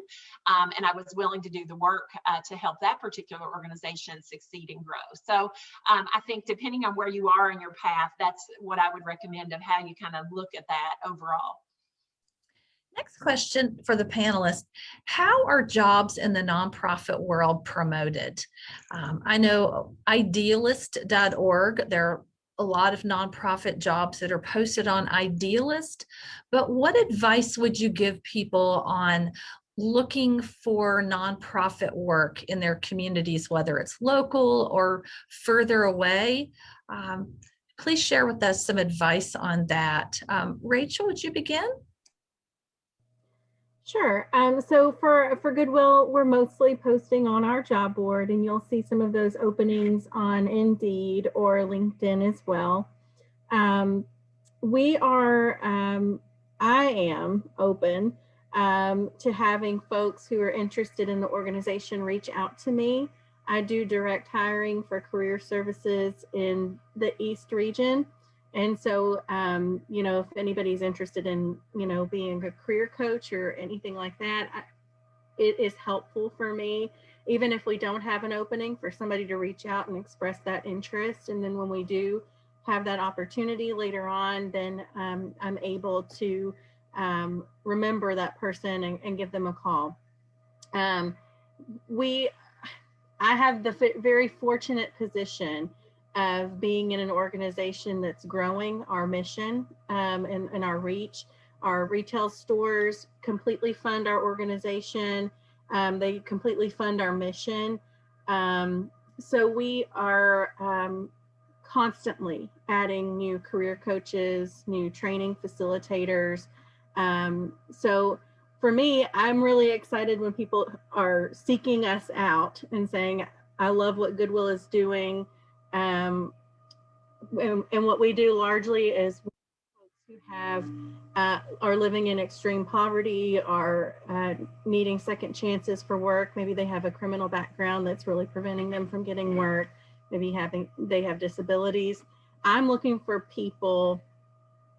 Speaker 4: and I was willing to do the work to help that particular organization succeed and grow. So I think depending on where you are in your path, that's what I would recommend of how you kind of look at that overall.
Speaker 1: Next question for the panelists. How are jobs in the nonprofit world promoted? I know idealist.org, there are a lot of nonprofit jobs that are posted on Idealist, but what advice would you give people on looking for nonprofit work in their communities, whether it's local or further away? Please share with us some advice on that. Rachel, would you begin?
Speaker 6: Sure. So for Goodwill, we're mostly posting on our job board, and you'll see some of those openings on Indeed or LinkedIn as well. I am open to having folks who are interested in the organization reach out to me. I do direct hiring for career services in the East region. And so, if anybody's interested in, being a career coach or anything like that, it is helpful for me, even if we don't have an opening, for somebody to reach out and express that interest. And then when we do have that opportunity later on, then I'm able to remember that person and give them a call. I have the very fortunate position of being in an organization that's growing our mission and our reach. Our retail stores completely fund our organization. They completely fund our mission. So we are constantly adding new career coaches, new training facilitators. So for me, I'm really excited when people are seeking us out and saying, I love what Goodwill is doing. And what we do largely is folks who have are living in extreme poverty, are needing second chances for work. Maybe they have a criminal background that's really preventing them from getting work. Maybe they have disabilities. I'm looking for people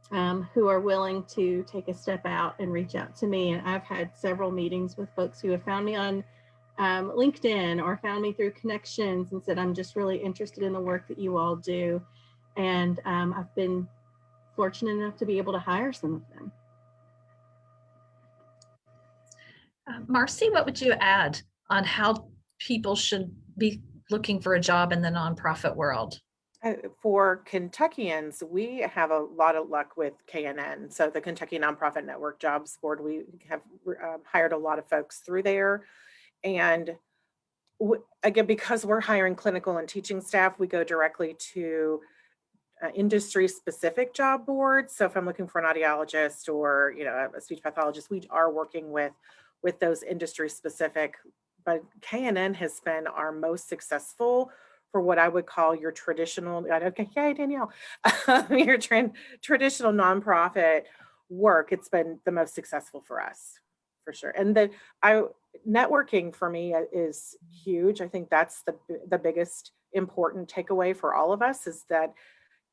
Speaker 6: who are willing to take a step out and reach out to me. And I've had several meetings with folks who have found me on LinkedIn or found me through connections and said, I'm just really interested in the work that you all do. And I've been fortunate enough to be able to hire some of them.
Speaker 1: Marcey, what would you add on how people should be looking for a job in the nonprofit world?
Speaker 3: For Kentuckians, we have a lot of luck with KNN. So the Kentucky Nonprofit Network Jobs Board, we have hired a lot of folks through there. And again, because we're hiring clinical and teaching staff, we go directly to industry specific job boards. So if I'm looking for an audiologist or, a speech pathologist, we are working with those industry specific, but KNN has been our most successful for what I would call your traditional, yay, Danielle, your traditional nonprofit work. It's been the most successful for us, for sure. And networking for me is huge. I think that's the biggest important takeaway for all of us, is that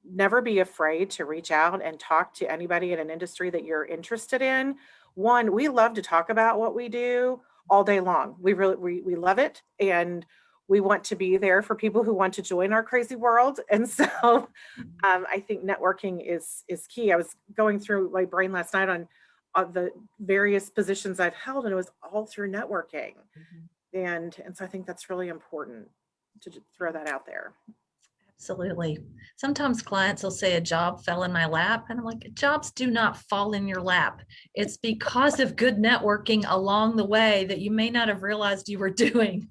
Speaker 3: never be afraid to reach out and talk to anybody in an industry that you're interested in. One, we love to talk about what we do all day long. We love it. And we want to be there for people who want to join our crazy world. And so I think networking is key. I was going through my brain last night on the various positions I've held, and it was all through networking. And so I think that's really important to throw that out there.
Speaker 1: Absolutely. Sometimes clients will say a job fell in my lap, and I'm like, jobs do not fall in your lap. It's because of good networking along the way that you may not have realized you were doing.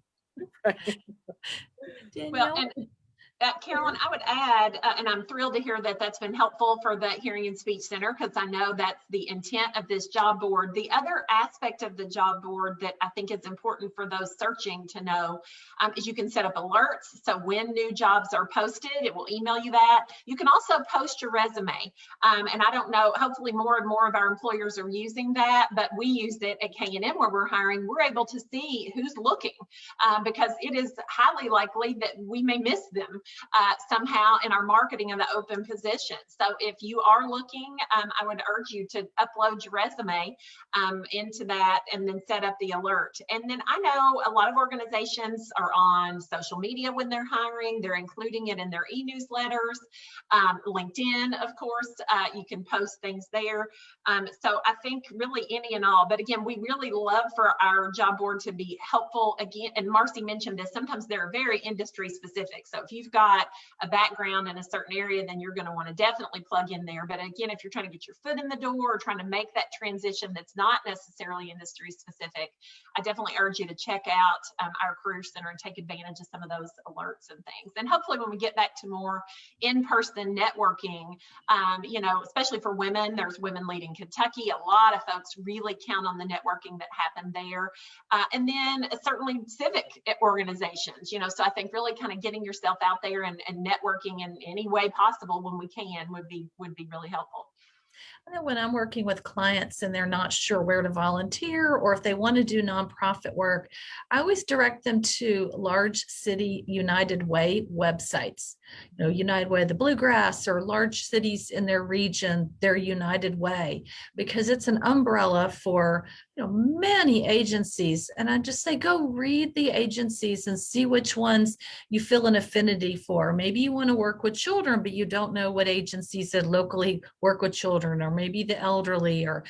Speaker 3: Right.
Speaker 4: Well, and Carolyn, I would add, and I'm thrilled to hear that that's been helpful for the Hearing and Speech Center, because I know that's the intent of this job board. The other aspect of the job board that I think is important for those searching to know is you can set up alerts. So when new jobs are posted, it will email you that. You can also post your resume. And I don't know, hopefully more and more of our employers are using that, but we use it at KNN where we're hiring. We're able to see who's looking because it is highly likely that we may miss them somehow in our marketing of the open position. So if you are looking, I would urge you to upload your resume into that and then set up the alert. And then I know a lot of organizations are on social media when they're hiring. They're including it in their e-newsletters. LinkedIn, of course, you can post things there. So I think really any and all, but again, we really love for our job board to be helpful. Again, and Marcey mentioned this, sometimes they're very industry specific. So if you've got a background in a certain area, then you're going to want to definitely plug in there. But again, if you're trying to get your foot in the door or trying to make that transition that's not necessarily industry specific, I definitely urge you to check out our Career Center and take advantage of some of those alerts and things. And hopefully when we get back to more in-person networking, especially for women, there's Women Leading Kentucky. A lot of folks really count on the networking that happened there. And then certainly civic organizations, so I think really kind of getting yourself out there and networking in any way possible when we can would be really helpful.
Speaker 1: I know when I'm working with clients and they're not sure where to volunteer or if they want to do nonprofit work, I always direct them to large city United Way websites. United Way of the Bluegrass, or large cities in their region, their United Way, because it's an umbrella for many agencies. And I just say, go read the agencies and see which ones you feel an affinity for. Maybe you want to work with children, but you don't know what agencies that locally work with children, or maybe the elderly, or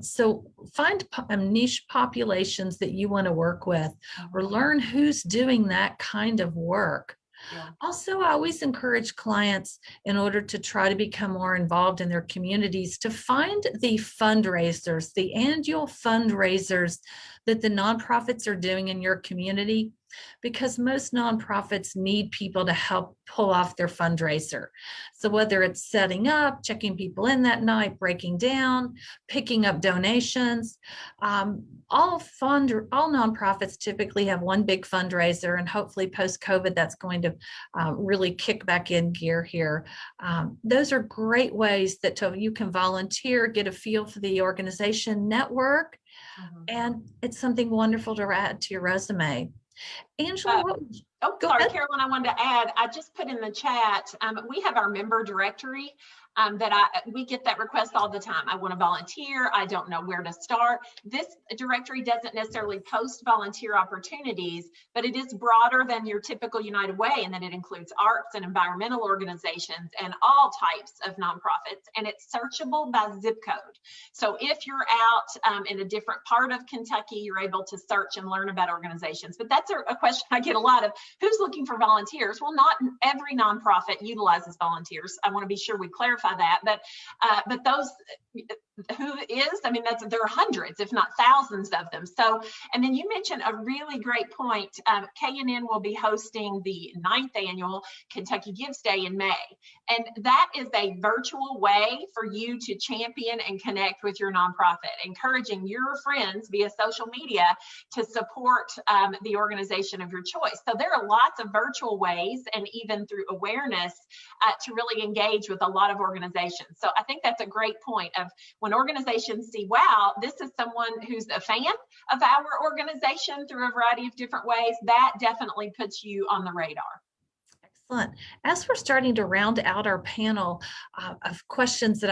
Speaker 1: so find niche populations that you want to work with, or learn who's doing that kind of work. Yeah. Also, I always encourage clients, in order to try to become more involved in their communities, to find the fundraisers, the annual fundraisers that the nonprofits are doing in your community. because most nonprofits need people to help pull off their fundraiser. So whether it's setting up, checking people in that night, breaking down, picking up donations, all nonprofits typically have one big fundraiser, and hopefully post-COVID that's going to really kick back in gear here. Those are great ways that you can volunteer, get a feel for the organization, network, and it's something wonderful to add to your resume. Angela,
Speaker 4: Oh,
Speaker 1: go
Speaker 4: sorry,
Speaker 1: ahead.
Speaker 4: Carolyn, I wanted to add, I just put in the chat, we have our member directory we get that request all the time. I want to volunteer. I don't know where to start. This directory doesn't necessarily post volunteer opportunities, but it is broader than your typical United Way, and then it includes arts and environmental organizations and all types of nonprofits, and it's searchable by zip code. So if you're out in a different part of Kentucky, you're able to search and learn about organizations. But that's a question I get a lot of, who's looking for volunteers? Well, not every nonprofit utilizes volunteers. I want to be sure we clarify that, but those who is, I mean, there are hundreds, if not thousands of them. So, and then you mentioned a really great point. K&N will be hosting the 9th annual Kentucky Gives Day in May. And that is a virtual way for you to champion and connect with your nonprofit, encouraging your friends via social media to support the organization of your choice. So there are lots of virtual ways, and even through awareness, to really engage with a lot of organizations. So I think that's a great point of when organizations see, wow, this is someone who's a fan of our organization through a variety of different ways, that definitely puts you on the radar.
Speaker 1: Excellent. As we're starting to round out our panel of questions that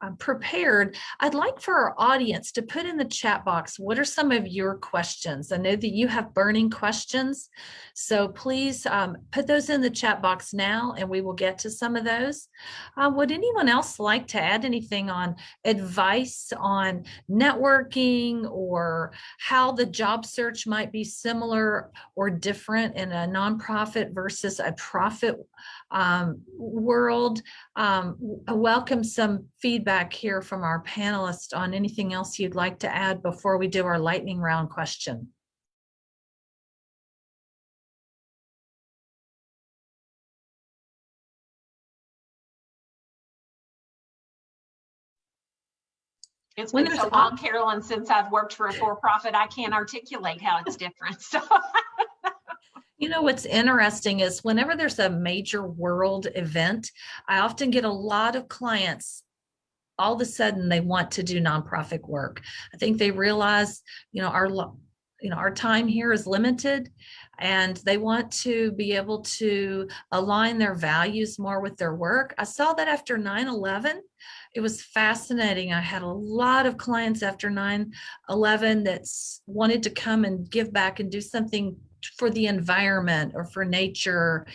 Speaker 1: I've prepared, I'd like for our audience to put in the chat box, what are some of your questions? I know that you have burning questions, so please put those in the chat box now, and we will get to some of those. Would anyone else like to add anything on advice on networking, or how the job search might be similar or different in a nonprofit versus a profit world? I welcome some feedback here from our panelists on anything else you'd like to add before we do our lightning round question.
Speaker 4: It's been so long, Carolyn, since I've worked for a for-profit, I can't articulate how it's different. So.
Speaker 1: You know, what's interesting is whenever there's a major world event, I often get a lot of clients, all of a sudden they want to do nonprofit work. I think they realize, our time here is limited, and they want to be able to align their values more with their work. I saw that after 9/11. It was fascinating. I had a lot of clients after 9/11 that wanted to come and give back and do something for the environment or for nature.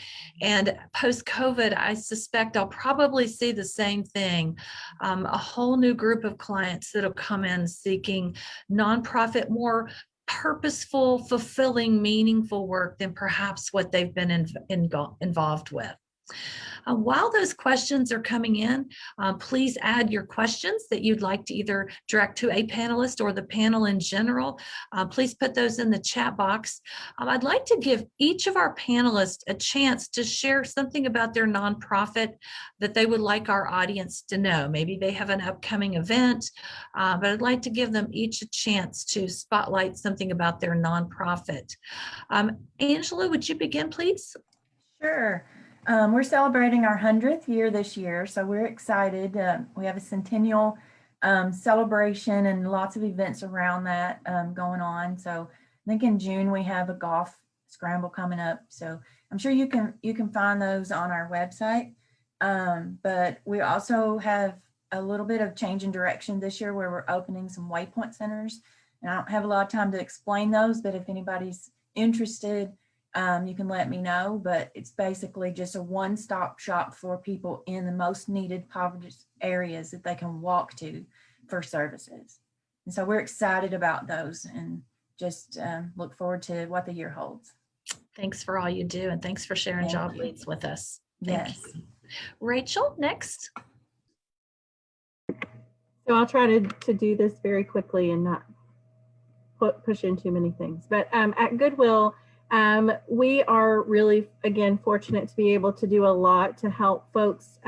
Speaker 1: And post-COVID, I suspect I'll probably see the same thing. A whole new group of clients that'll come in seeking nonprofit, more purposeful, fulfilling, meaningful work than perhaps what they've been involved with. While those questions are coming in, please add your questions that you'd like to either direct to a panelist or the panel in general. Please put those in the chat box. I'd like to give each of our panelists a chance to share something about their nonprofit that they would like our audience to know. Maybe they have an upcoming event, but I'd like to give them each a chance to spotlight something about their nonprofit. Angela, would you begin, please?
Speaker 5: Sure. We're celebrating our 100th year this year, so we're excited. We have a centennial celebration and lots of events around that going on. So I think in June we have a golf scramble coming up. So I'm sure you can find those on our website. But we also have a little bit of change in direction this year where we're opening some waypoint centers. And I don't have a lot of time to explain those, but if anybody's interested, you can let me know, but it's basically just a one-stop shop for people in the most needed poverty areas that they can walk to for services. And so we're excited about those and just look forward to what the year holds.
Speaker 1: Thanks for all you do, and thanks for sharing job leads with us. Thank you. Rachel, next.
Speaker 6: So I'll try to do this very quickly and not push in too many things. But at Goodwill, We are really, again, fortunate to be able to do a lot to help folks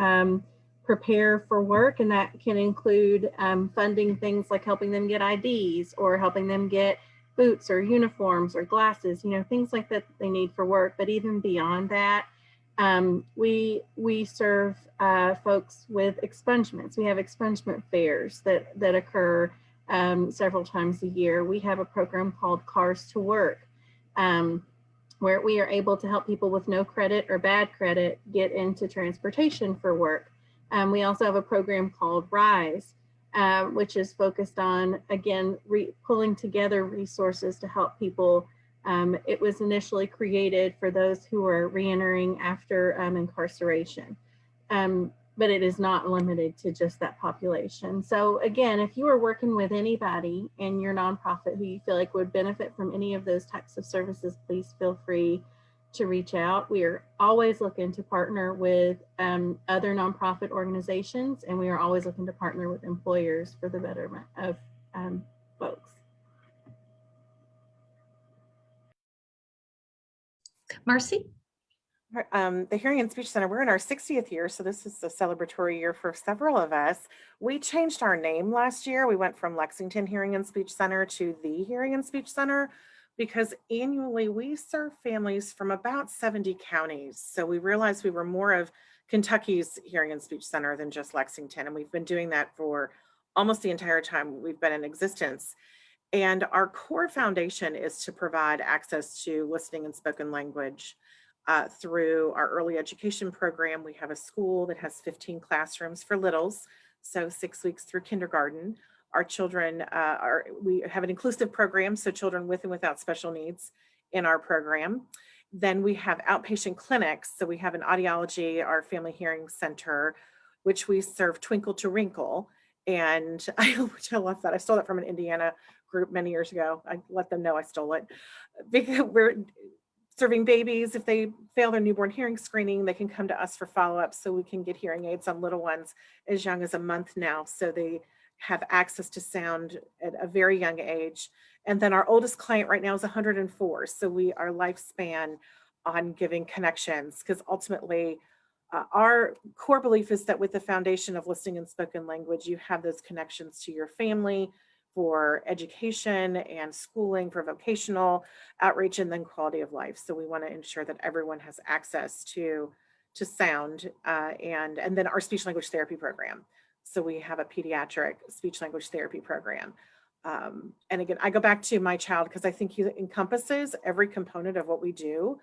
Speaker 6: prepare for work, and that can include funding things like helping them get IDs or helping them get boots or uniforms or glasses, things like that they need for work. But even beyond that, we serve folks with expungements. We have expungement fairs that occur several times a year. We have a program called Cars to Work, where we are able to help people with no credit or bad credit get into transportation for work. We also have a program called RISE, which is focused on, again, pulling together resources to help people. It was initially created for those who are reentering after incarceration, but it is not limited to just that population. So again, if you are working with anybody in your nonprofit who you feel like would benefit from any of those types of services, please feel free to reach out. We are always looking to partner with other nonprofit organizations, and we are always looking to partner with employers for the betterment of folks.
Speaker 1: Marcey?
Speaker 3: The Hearing and Speech Center, we're in our 60th year, so this is a celebratory year for several of us. We changed our name last year. We went from Lexington Hearing and Speech Center to the Hearing and Speech Center because annually we serve families from about 70 counties. So we realized we were more of Kentucky's Hearing and Speech Center than just Lexington, and we've been doing that for almost the entire time we've been in existence. And our core foundation is to provide access to listening and spoken language through our early education program. We have a school that has 15 classrooms for littles, so 6 weeks through kindergarten. Our children we have an inclusive program, so children with and without special needs in our program. Then we have outpatient clinics. So we have an audiology, our family hearing center, which we serve twinkle to wrinkle. And I love that. I stole that from an Indiana group many years ago. I let them know I stole it because we're serving babies. If they fail their newborn hearing screening, they can come to us for follow-up so we can get hearing aids on little ones as young as a month now. So they have access to sound at a very young age. And then our oldest client right now is 104. So our lifespan on giving connections, because ultimately our core belief is that with the foundation of listening and spoken language, you have those connections to your family for education and schooling, for vocational outreach, and then quality of life. So we want to ensure that everyone has access to sound and then our speech language therapy program. So we have a pediatric speech language therapy program. And again, I go back to my child because I think he encompasses every component of what we do.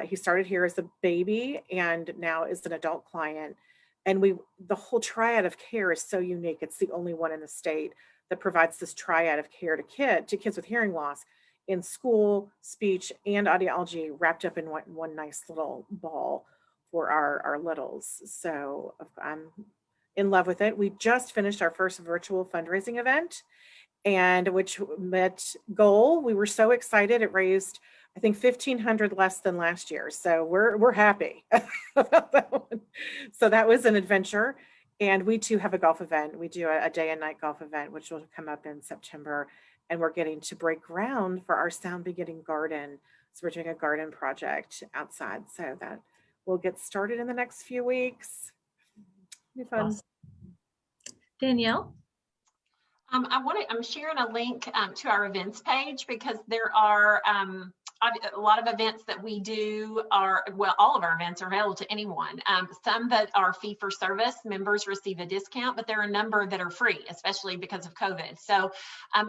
Speaker 3: He started here as a baby and now is an adult client. And the whole triad of care is so unique. It's the only one in the state that provides this triad of care to kids with hearing loss in school, speech, and audiology wrapped up in one nice little ball for our littles. So I'm in love with it. We just finished our first virtual fundraising event, and which met goal. We were so excited. It raised, I think, $1,500 less than last year. So we're happy about that one. So that was an adventure. And we too have a golf event. We do a day and night golf event, which will come up in September. And we're getting to break ground for our Sound Beginning Garden. So we're doing a garden project outside. So that will get started in the next few weeks. It'll be fun.
Speaker 1: Awesome. Danielle?
Speaker 4: I'm sharing a link to our events page because there are a lot of events that we do all of our events are available to anyone. Some that are fee for service, members receive a discount, but there are a number that are free, especially because of COVID. So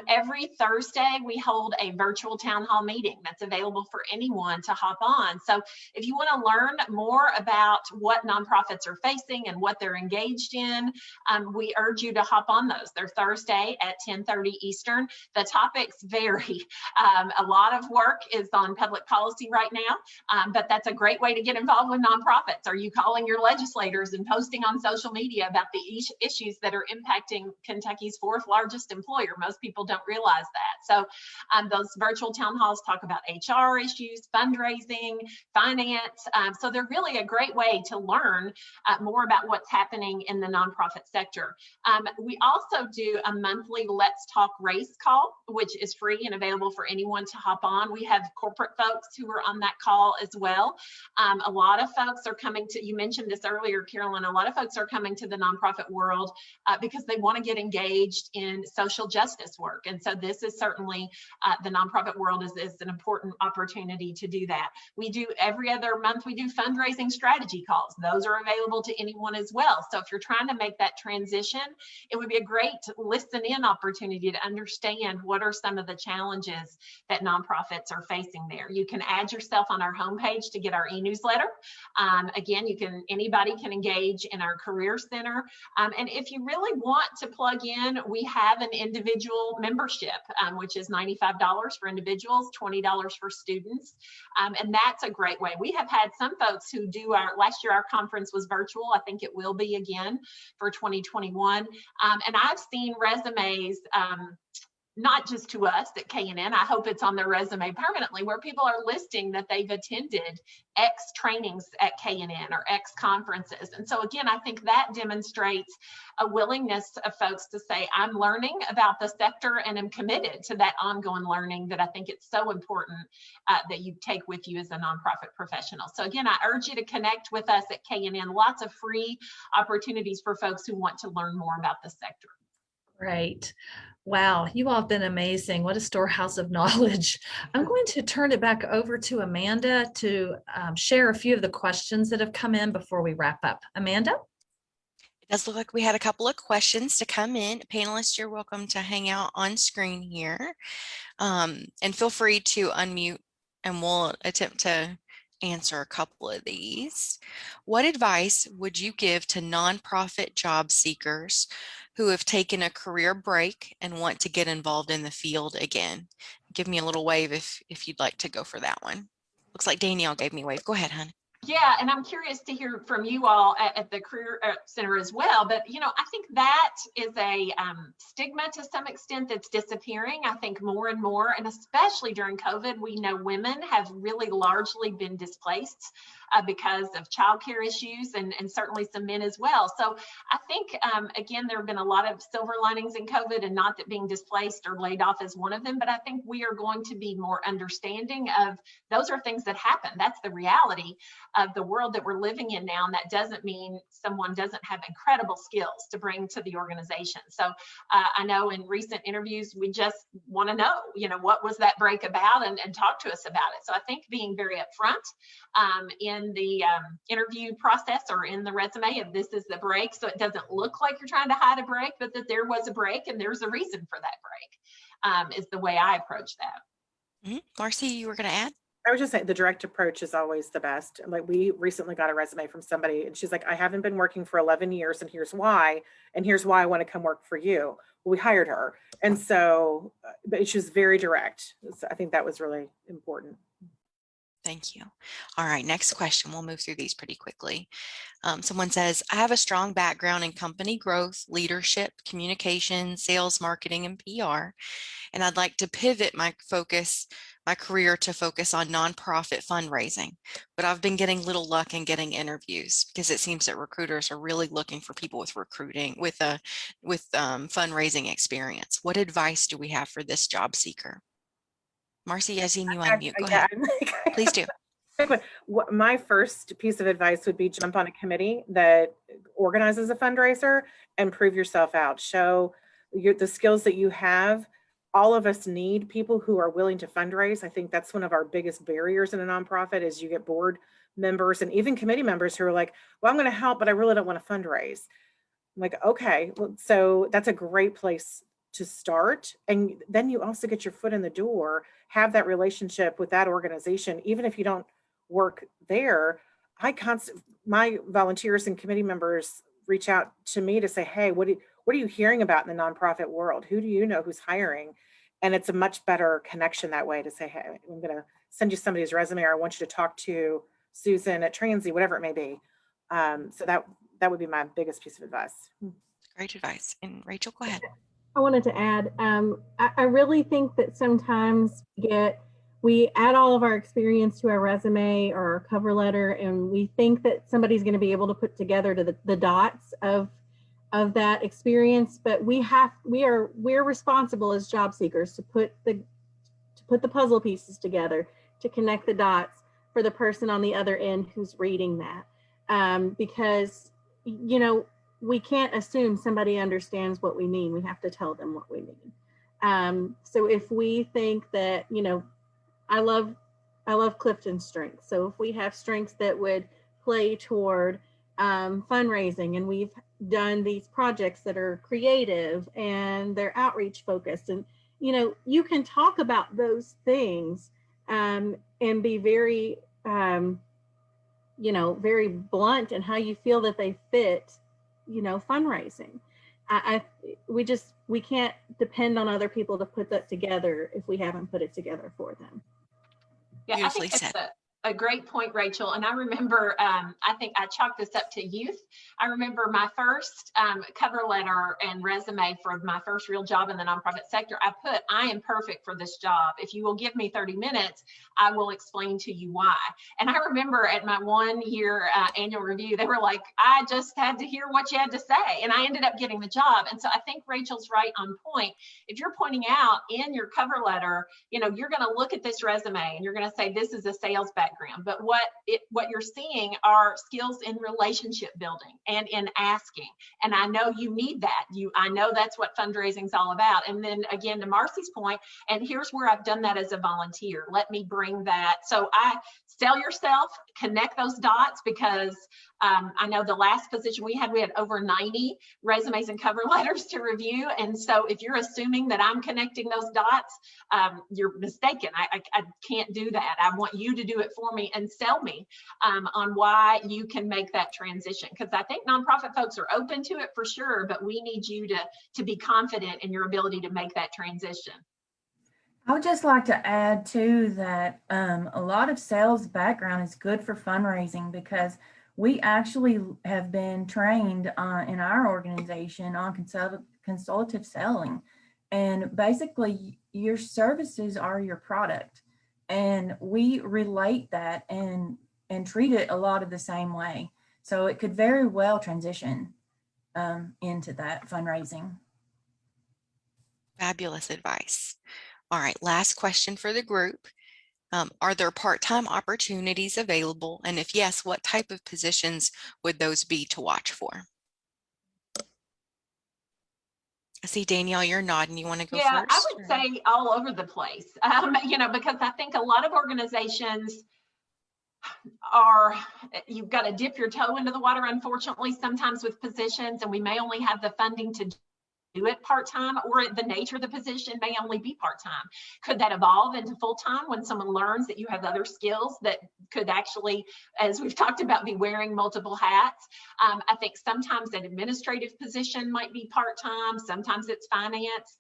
Speaker 4: every Thursday we hold a virtual town hall meeting that's available for anyone to hop on. So if you want to learn more about what nonprofits are facing and what they're engaged in, we urge you to hop on those. They're Thursday at 10:30 Eastern. The topics vary. A lot of work is on public policy right now, but that's a great way to get involved with nonprofits. Are you calling your legislators and posting on social media about the issues that are impacting Kentucky's fourth largest employer? Most people don't realize that. So those virtual town halls talk about HR issues, fundraising, finance. So they're really a great way to learn more about what's happening in the nonprofit sector. We also do a monthly Let's Talk Race call, which is free and available for anyone to hop on. We have corporate several folks who were on that call as well. A lot of folks are coming to, you mentioned this earlier, Carolyn, a lot of folks are coming to the nonprofit world because they want to get engaged in social justice work. And so this is certainly, the nonprofit world is an important opportunity to do that. We do every other month, we do fundraising strategy calls. Those are available to anyone as well. So if you're trying to make that transition, it would be a great listen in opportunity to understand what are some of the challenges that nonprofits are facing there. You can add yourself on our homepage to get our e-newsletter. Again, anybody can engage in our career center. And if you really want to plug in, we have an individual membership, which is $95 for individuals, $20 for students. And that's a great way. We have had some folks who do last year our conference was virtual. I think it will be again for 2021. And I've seen resumes, not just to us at K&N, I hope it's on their resume permanently, where people are listing that they've attended X trainings at K&N or X conferences. And so again, I think that demonstrates a willingness of folks to say, I'm learning about the sector and am committed to that ongoing learning that I think it's so important that you take with you as a nonprofit professional. So again, I urge you to connect with us at K&N. Lots of free opportunities for folks who want to learn more about the sector.
Speaker 1: Great. Wow, you all have been amazing. What a storehouse of knowledge. I'm going to turn it back over to Amanda to share a few of the questions that have come in before we wrap up. Amanda?
Speaker 2: It does look like we had a couple of questions to come in. Panelists, you're welcome to hang out on screen here. And feel free to unmute and we'll attempt to answer a couple of these. What advice would you give to nonprofit job seekers who have taken a career break and want to get involved in the field again? Give me a little wave if you'd like to go for that one. Looks like Danielle gave me a wave. Go ahead, hon.
Speaker 4: Yeah, and I'm curious to hear from you all at the Career Center as well. But, I think that is a stigma to some extent that's disappearing. I think more and more, and especially during COVID, we know women have really largely been displaced because of childcare issues and certainly some men as well. So I think, again, there have been a lot of silver linings in COVID, and not that being displaced or laid off is one of them, but I think we are going to be more understanding of those are things that happen. That's the reality of the world that we're living in now. And that doesn't mean someone doesn't have incredible skills to bring to the organization. So I know in recent interviews, we just want to know, what was that break about and talk to us about it. So I think being very upfront in the interview process or in the resume of this is the break. So it doesn't look like you're trying to hide a break, but that there was a break and there's a reason for that break is the way I approach that.
Speaker 2: Marcey, you were going to add?
Speaker 3: I would just say the direct approach is always the best. Like, we recently got a resume from somebody and she's like, I haven't been working for 11 years and here's why I want to come work for you. Well, we hired her. And so, but she was very direct. So I think that was really important.
Speaker 2: Thank you. All right, next question. We'll move through these pretty quickly. Someone says, I have a strong background in company growth, leadership, communication, sales, marketing, and PR, and I'd like to pivot my career to focus on nonprofit fundraising, but I've been getting little luck in getting interviews because it seems that recruiters are really looking for people with fundraising experience. What advice do we have for this job seeker? Marcey, I seen you unmute. Go ahead. Please do.
Speaker 3: My first piece of advice would be jump on a committee that organizes a fundraiser and prove yourself out. Show the skills that you have. All of us need people who are willing to fundraise. I think that's one of our biggest barriers in a nonprofit is you get board members and even committee members who are like, well, I'm going to help, but I really don't want to fundraise. I'm like, okay, well, so that's a great place to start. And then you also get your foot in the door, have that relationship with that organization. Even if you don't work there, my volunteers and committee members reach out to me to say, hey, what are you hearing about in the nonprofit world? Who do you know who's hiring? And it's a much better connection that way to say, hey, I'm going to send you somebody's resume, or I want you to talk to Susan at Transy, whatever it may be. So that would be my biggest piece of advice.
Speaker 2: Great advice. And Rachel, go ahead.
Speaker 6: I wanted to add, I really think that sometimes we add all of our experience to our resume or our cover letter, and we think that somebody's going to be able to put together the dots of that experience, but we're responsible as job seekers to put the puzzle pieces together to connect the dots for the person on the other end who's reading that. Because, you know, we can't assume somebody understands what we mean. We have to tell them what we mean. So if we think that, you know, I love Clifton's strengths. So if we have strengths that would play toward fundraising, and we've done these projects that are creative and they're outreach focused, and, you know, you can talk about those things and be very, you know, very blunt in how you feel that they fit, you know, fundraising. We can't depend on other people to put that together if we haven't put it together for them.
Speaker 4: Yeah, I
Speaker 2: Beautifully
Speaker 4: think
Speaker 2: said.
Speaker 4: that's a great point, Rachel. And I remember, I think I chalked this up to youth. I remember my first cover letter and resume for my first real job in the nonprofit sector. I put, I am perfect for this job. If you will give me 30 minutes, I will explain to you why. And I remember at my 1 year annual review, they were like, I just had to hear what you had to say. And I ended up getting the job. And so I think Rachel's right on point. If you're pointing out in your cover letter, you know, you're going to look at this resume and you're going to say, this is a sales background. But what you're seeing are skills in relationship building and in asking. And I know you need that. I know that's what fundraising is all about. And then again, to Marcey's point, and here's where I've done that as a volunteer. Let me bring that. So sell yourself, connect those dots, because I know the last position we had over 90 resumes and cover letters to review. And so if you're assuming that I'm connecting those dots, you're mistaken. I can't do that. I want you to do it for me and sell me on why you can make that transition. Because I think nonprofit folks are open to it for sure, but we need you to be confident in your ability to make that transition.
Speaker 5: I would just like to add too that a lot of sales background is good for fundraising, because we actually have been trained in our organization on consultative selling. And basically your services are your product. And we relate that and treat it a lot of the same way. So it could very well transition into that fundraising.
Speaker 2: Fabulous advice. All right, last question for the group. Are there part-time opportunities available? And if yes, what type of positions would those be to watch for? I see Danielle, you're nodding. You want to go first?
Speaker 4: Yeah, I would say all over the place, you know, because I think a lot of organizations you've got to dip your toe into the water, unfortunately, sometimes with positions, and we may only have the funding to do it part-time, or the nature of the position may only be part-time. Could that evolve into full-time when someone learns that you have other skills that could actually, as we've talked about, be wearing multiple hats? I think sometimes an administrative position might be part-time, sometimes it's finance,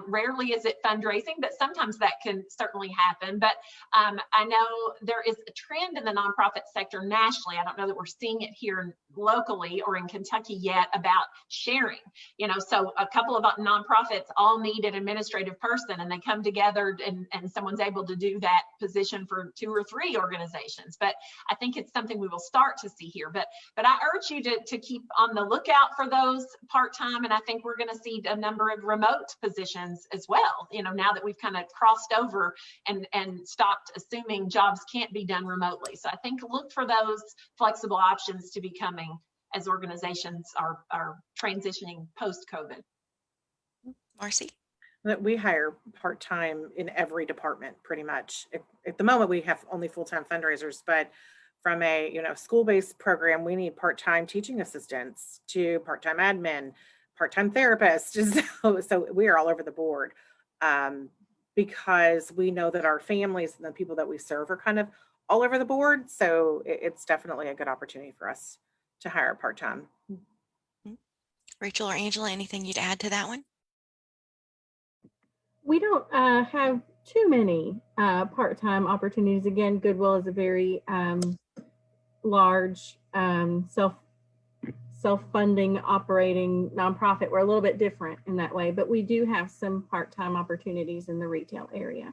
Speaker 4: rarely is it fundraising, but sometimes that can certainly happen. But I know there is a trend in the nonprofit sector nationally. I don't know that we're seeing it here locally or in Kentucky yet, about sharing, you know, so a couple of nonprofits all need an administrative person, and they come together and someone's able to do that position for 2 or 3 organizations. But I think it's something we will start to see here. But I urge you to keep on the lookout for those part-time. And I think we're going to see a number of remote positions as well, you know, now that we've kind of crossed over and stopped assuming jobs can't be done remotely. So I think look for those flexible options to be coming as organizations are transitioning post-COVID.
Speaker 2: Marcey?
Speaker 3: That we hire part-time in every department, pretty much. At the moment, we have only full-time fundraisers, but from a school-based program, we need part-time teaching assistants to part-time admin, part-time therapists. So we are all over the board, because we know that our families and the people that we serve are kind of all over the board. So it's definitely a good opportunity for us to hire part-time.
Speaker 2: Rachel or Angela, anything you'd add to that one?
Speaker 6: We don't have too many part-time opportunities. Again, Goodwill is a very large self-funding operating nonprofit. We're a little bit different in that way, but we do have some part-time opportunities in the retail area.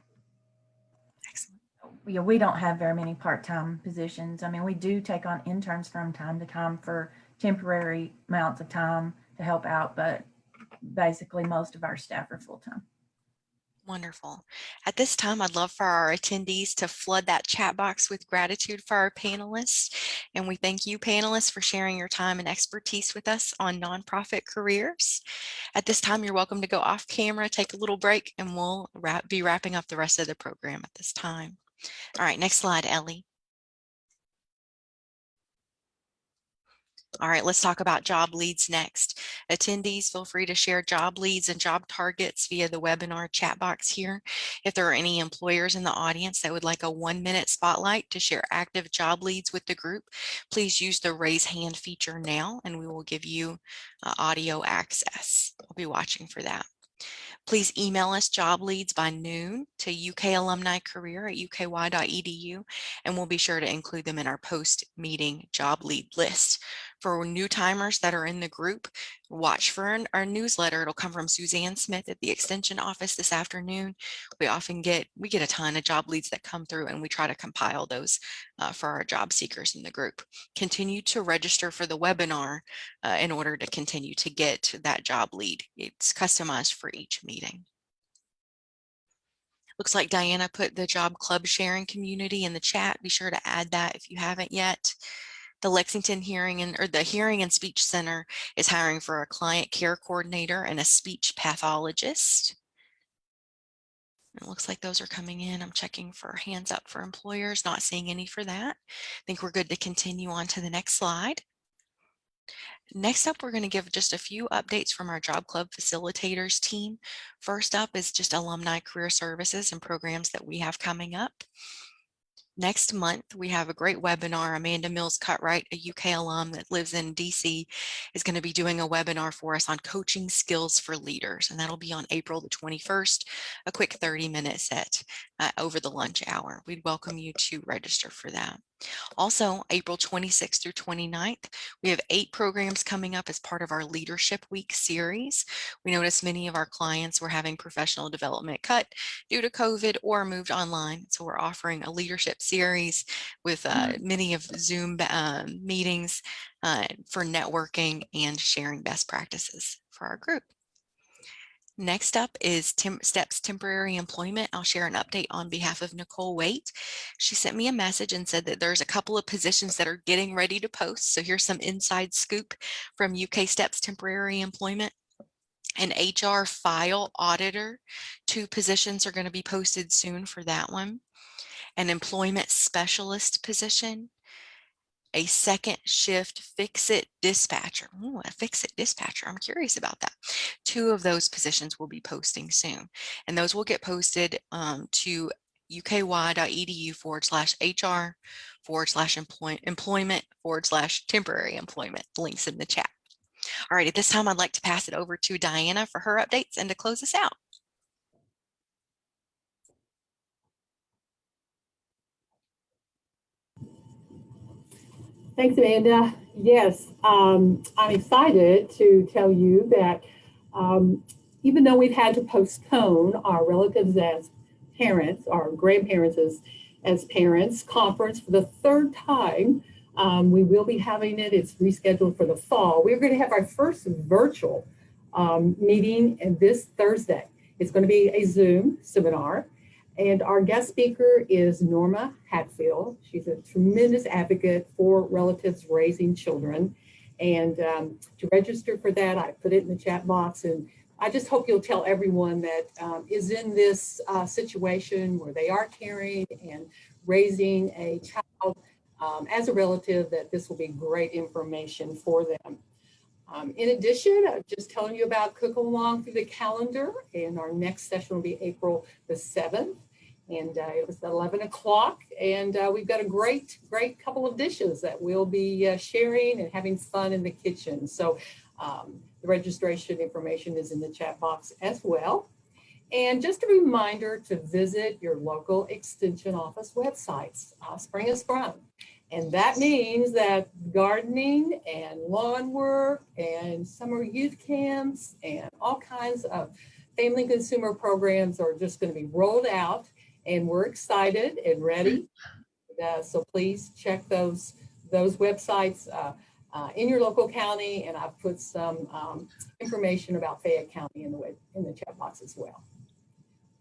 Speaker 2: Excellent.
Speaker 5: Yeah, we don't have very many part-time positions. I mean, we do take on interns from time to time for temporary amounts of time to help out, but basically most of our staff are full-time.
Speaker 2: Wonderful. At this time, I'd love for our attendees to flood that chat box with gratitude for our panelists. And we thank you, panelists, for sharing your time and expertise with us on nonprofit careers. At this time, you're welcome to go off camera, take a little break, and we'll be wrapping up the rest of the program at this time. All right, next slide, Ellie. All right, let's talk about job leads next. Attendees, feel free to share job leads and job targets via the webinar chat box here. If there are any employers in the audience that would like a 1-minute spotlight to share active job leads with the group, please use the raise hand feature now, and we will give you audio access. I'll be watching for that. Please email us job leads by noon to ukalumnicareer@uky.edu, and we'll be sure to include them in our post-meeting job lead list. For new timers that are in the group, watch for our newsletter. It'll come from Suzanne Smith at the Extension office this afternoon. We get a ton of job leads that come through, and we try to compile those for our job seekers in the group. Continue to register for the webinar in order to continue to get that job lead. It's customized for each meeting. Looks like Diana put the job club sharing community in the chat. Be sure to add that if you haven't yet. The Lexington Hearing and Speech Center is hiring for a client care coordinator and a speech pathologist. It looks like those are coming in. I'm checking for hands up for employers, not seeing any for that. I think we're good to continue on to the next slide. Next up, we're going to give just a few updates from our Job Club facilitators team. First up is just alumni career services and programs that we have coming up. Next month, we have a great webinar. Amanda Mills-Cutright, a UK alum that lives in DC, is going to be doing a webinar for us on coaching skills for leaders, and that'll be on April the 21st, a quick 30-minute set over the lunch hour. We'd welcome you to register for that. Also, April 26th through 29th, we have 8 programs coming up as part of our Leadership Week series. We noticed many of our clients were having professional development cut due to COVID or moved online. So we're offering a leadership series with many of Zoom meetings for networking and sharing best practices for our group. Next up is STEP's temporary employment. I'll share an update on behalf of Nicole Waite. She sent me a message and said that there's a couple of positions that are getting ready to post. So here's some inside scoop from UK STEP's temporary employment. An HR file auditor, 2 positions are going to be posted soon for that one. An employment specialist position. A second shift fix-it dispatcher. Ooh, a fix-it dispatcher. I'm curious about that. 2 of those positions will be posting soon, and those will get posted to uky.edu/HR/employment/temporary employment. Links in the chat. All right, at this time, I'd like to pass it over to Diana for her updates and to close us out.
Speaker 7: Thanks, Amanda. Yes, I'm excited to tell you that even though we've had to postpone our relatives as parents, our grandparents as parents conference for the 3rd time, we will be having it. It's rescheduled for the fall. We're going to have our first virtual meeting this Thursday. It's going to be a Zoom seminar. And our guest speaker is Norma Hatfield. She's a tremendous advocate for relatives raising children. And to register for that, I put it in the chat box. And I just hope you'll tell everyone that is in this situation where they are caring and raising a child as a relative, that this will be great information for them. In addition, I'm just telling you about Cook Along through the calendar. And our next session will be April the 7th. And it was at 11 o'clock, and we've got a great couple of dishes that we'll be sharing and having fun in the kitchen. So the registration information is in the chat box as well. And just a reminder to visit your local extension office websites, Spring is Sprung. And that means that gardening and lawn work and summer youth camps and all kinds of family consumer programs are just going to be rolled out. And we're excited and ready. So please check those websites in your local county. And I've put some information about Fayette County in the chat box as well.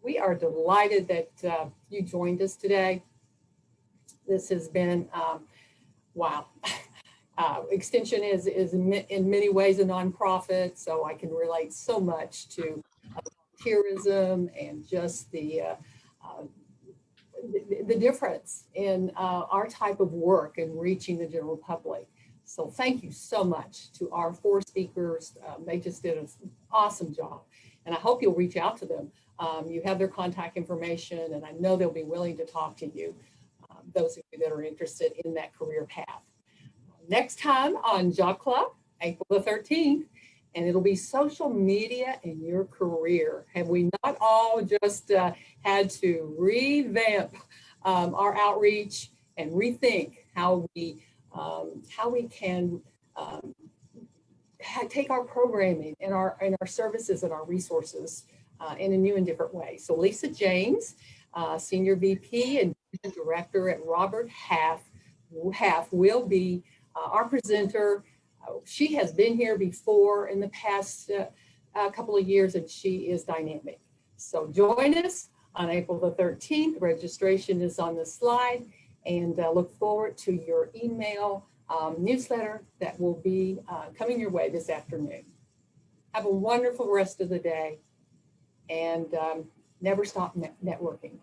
Speaker 7: We are delighted that you joined us today. This has been, wow. Extension is in many ways a nonprofit, so I can relate so much to volunteerism and just the difference in our type of work and reaching the general public. So thank you so much to our 4 speakers. They just did an awesome job, and I hope you'll reach out to them. You have their contact information, and I know they'll be willing to talk to you, those of you that are interested in that career path. Next time on Job Club, April the 13th, and it'll be social media in your career. Have we not all just had to revamp our outreach and rethink how we can take our programming and our services and our resources in a new and different way. So Lisa James, Senior VP and Director at Robert Half will be our presenter. She has been here before in the past couple of years, and she is dynamic. So join us on April the 13th. Registration is on the slide, and look forward to your email newsletter that will be coming your way this afternoon. Have a wonderful rest of the day, and never stop networking.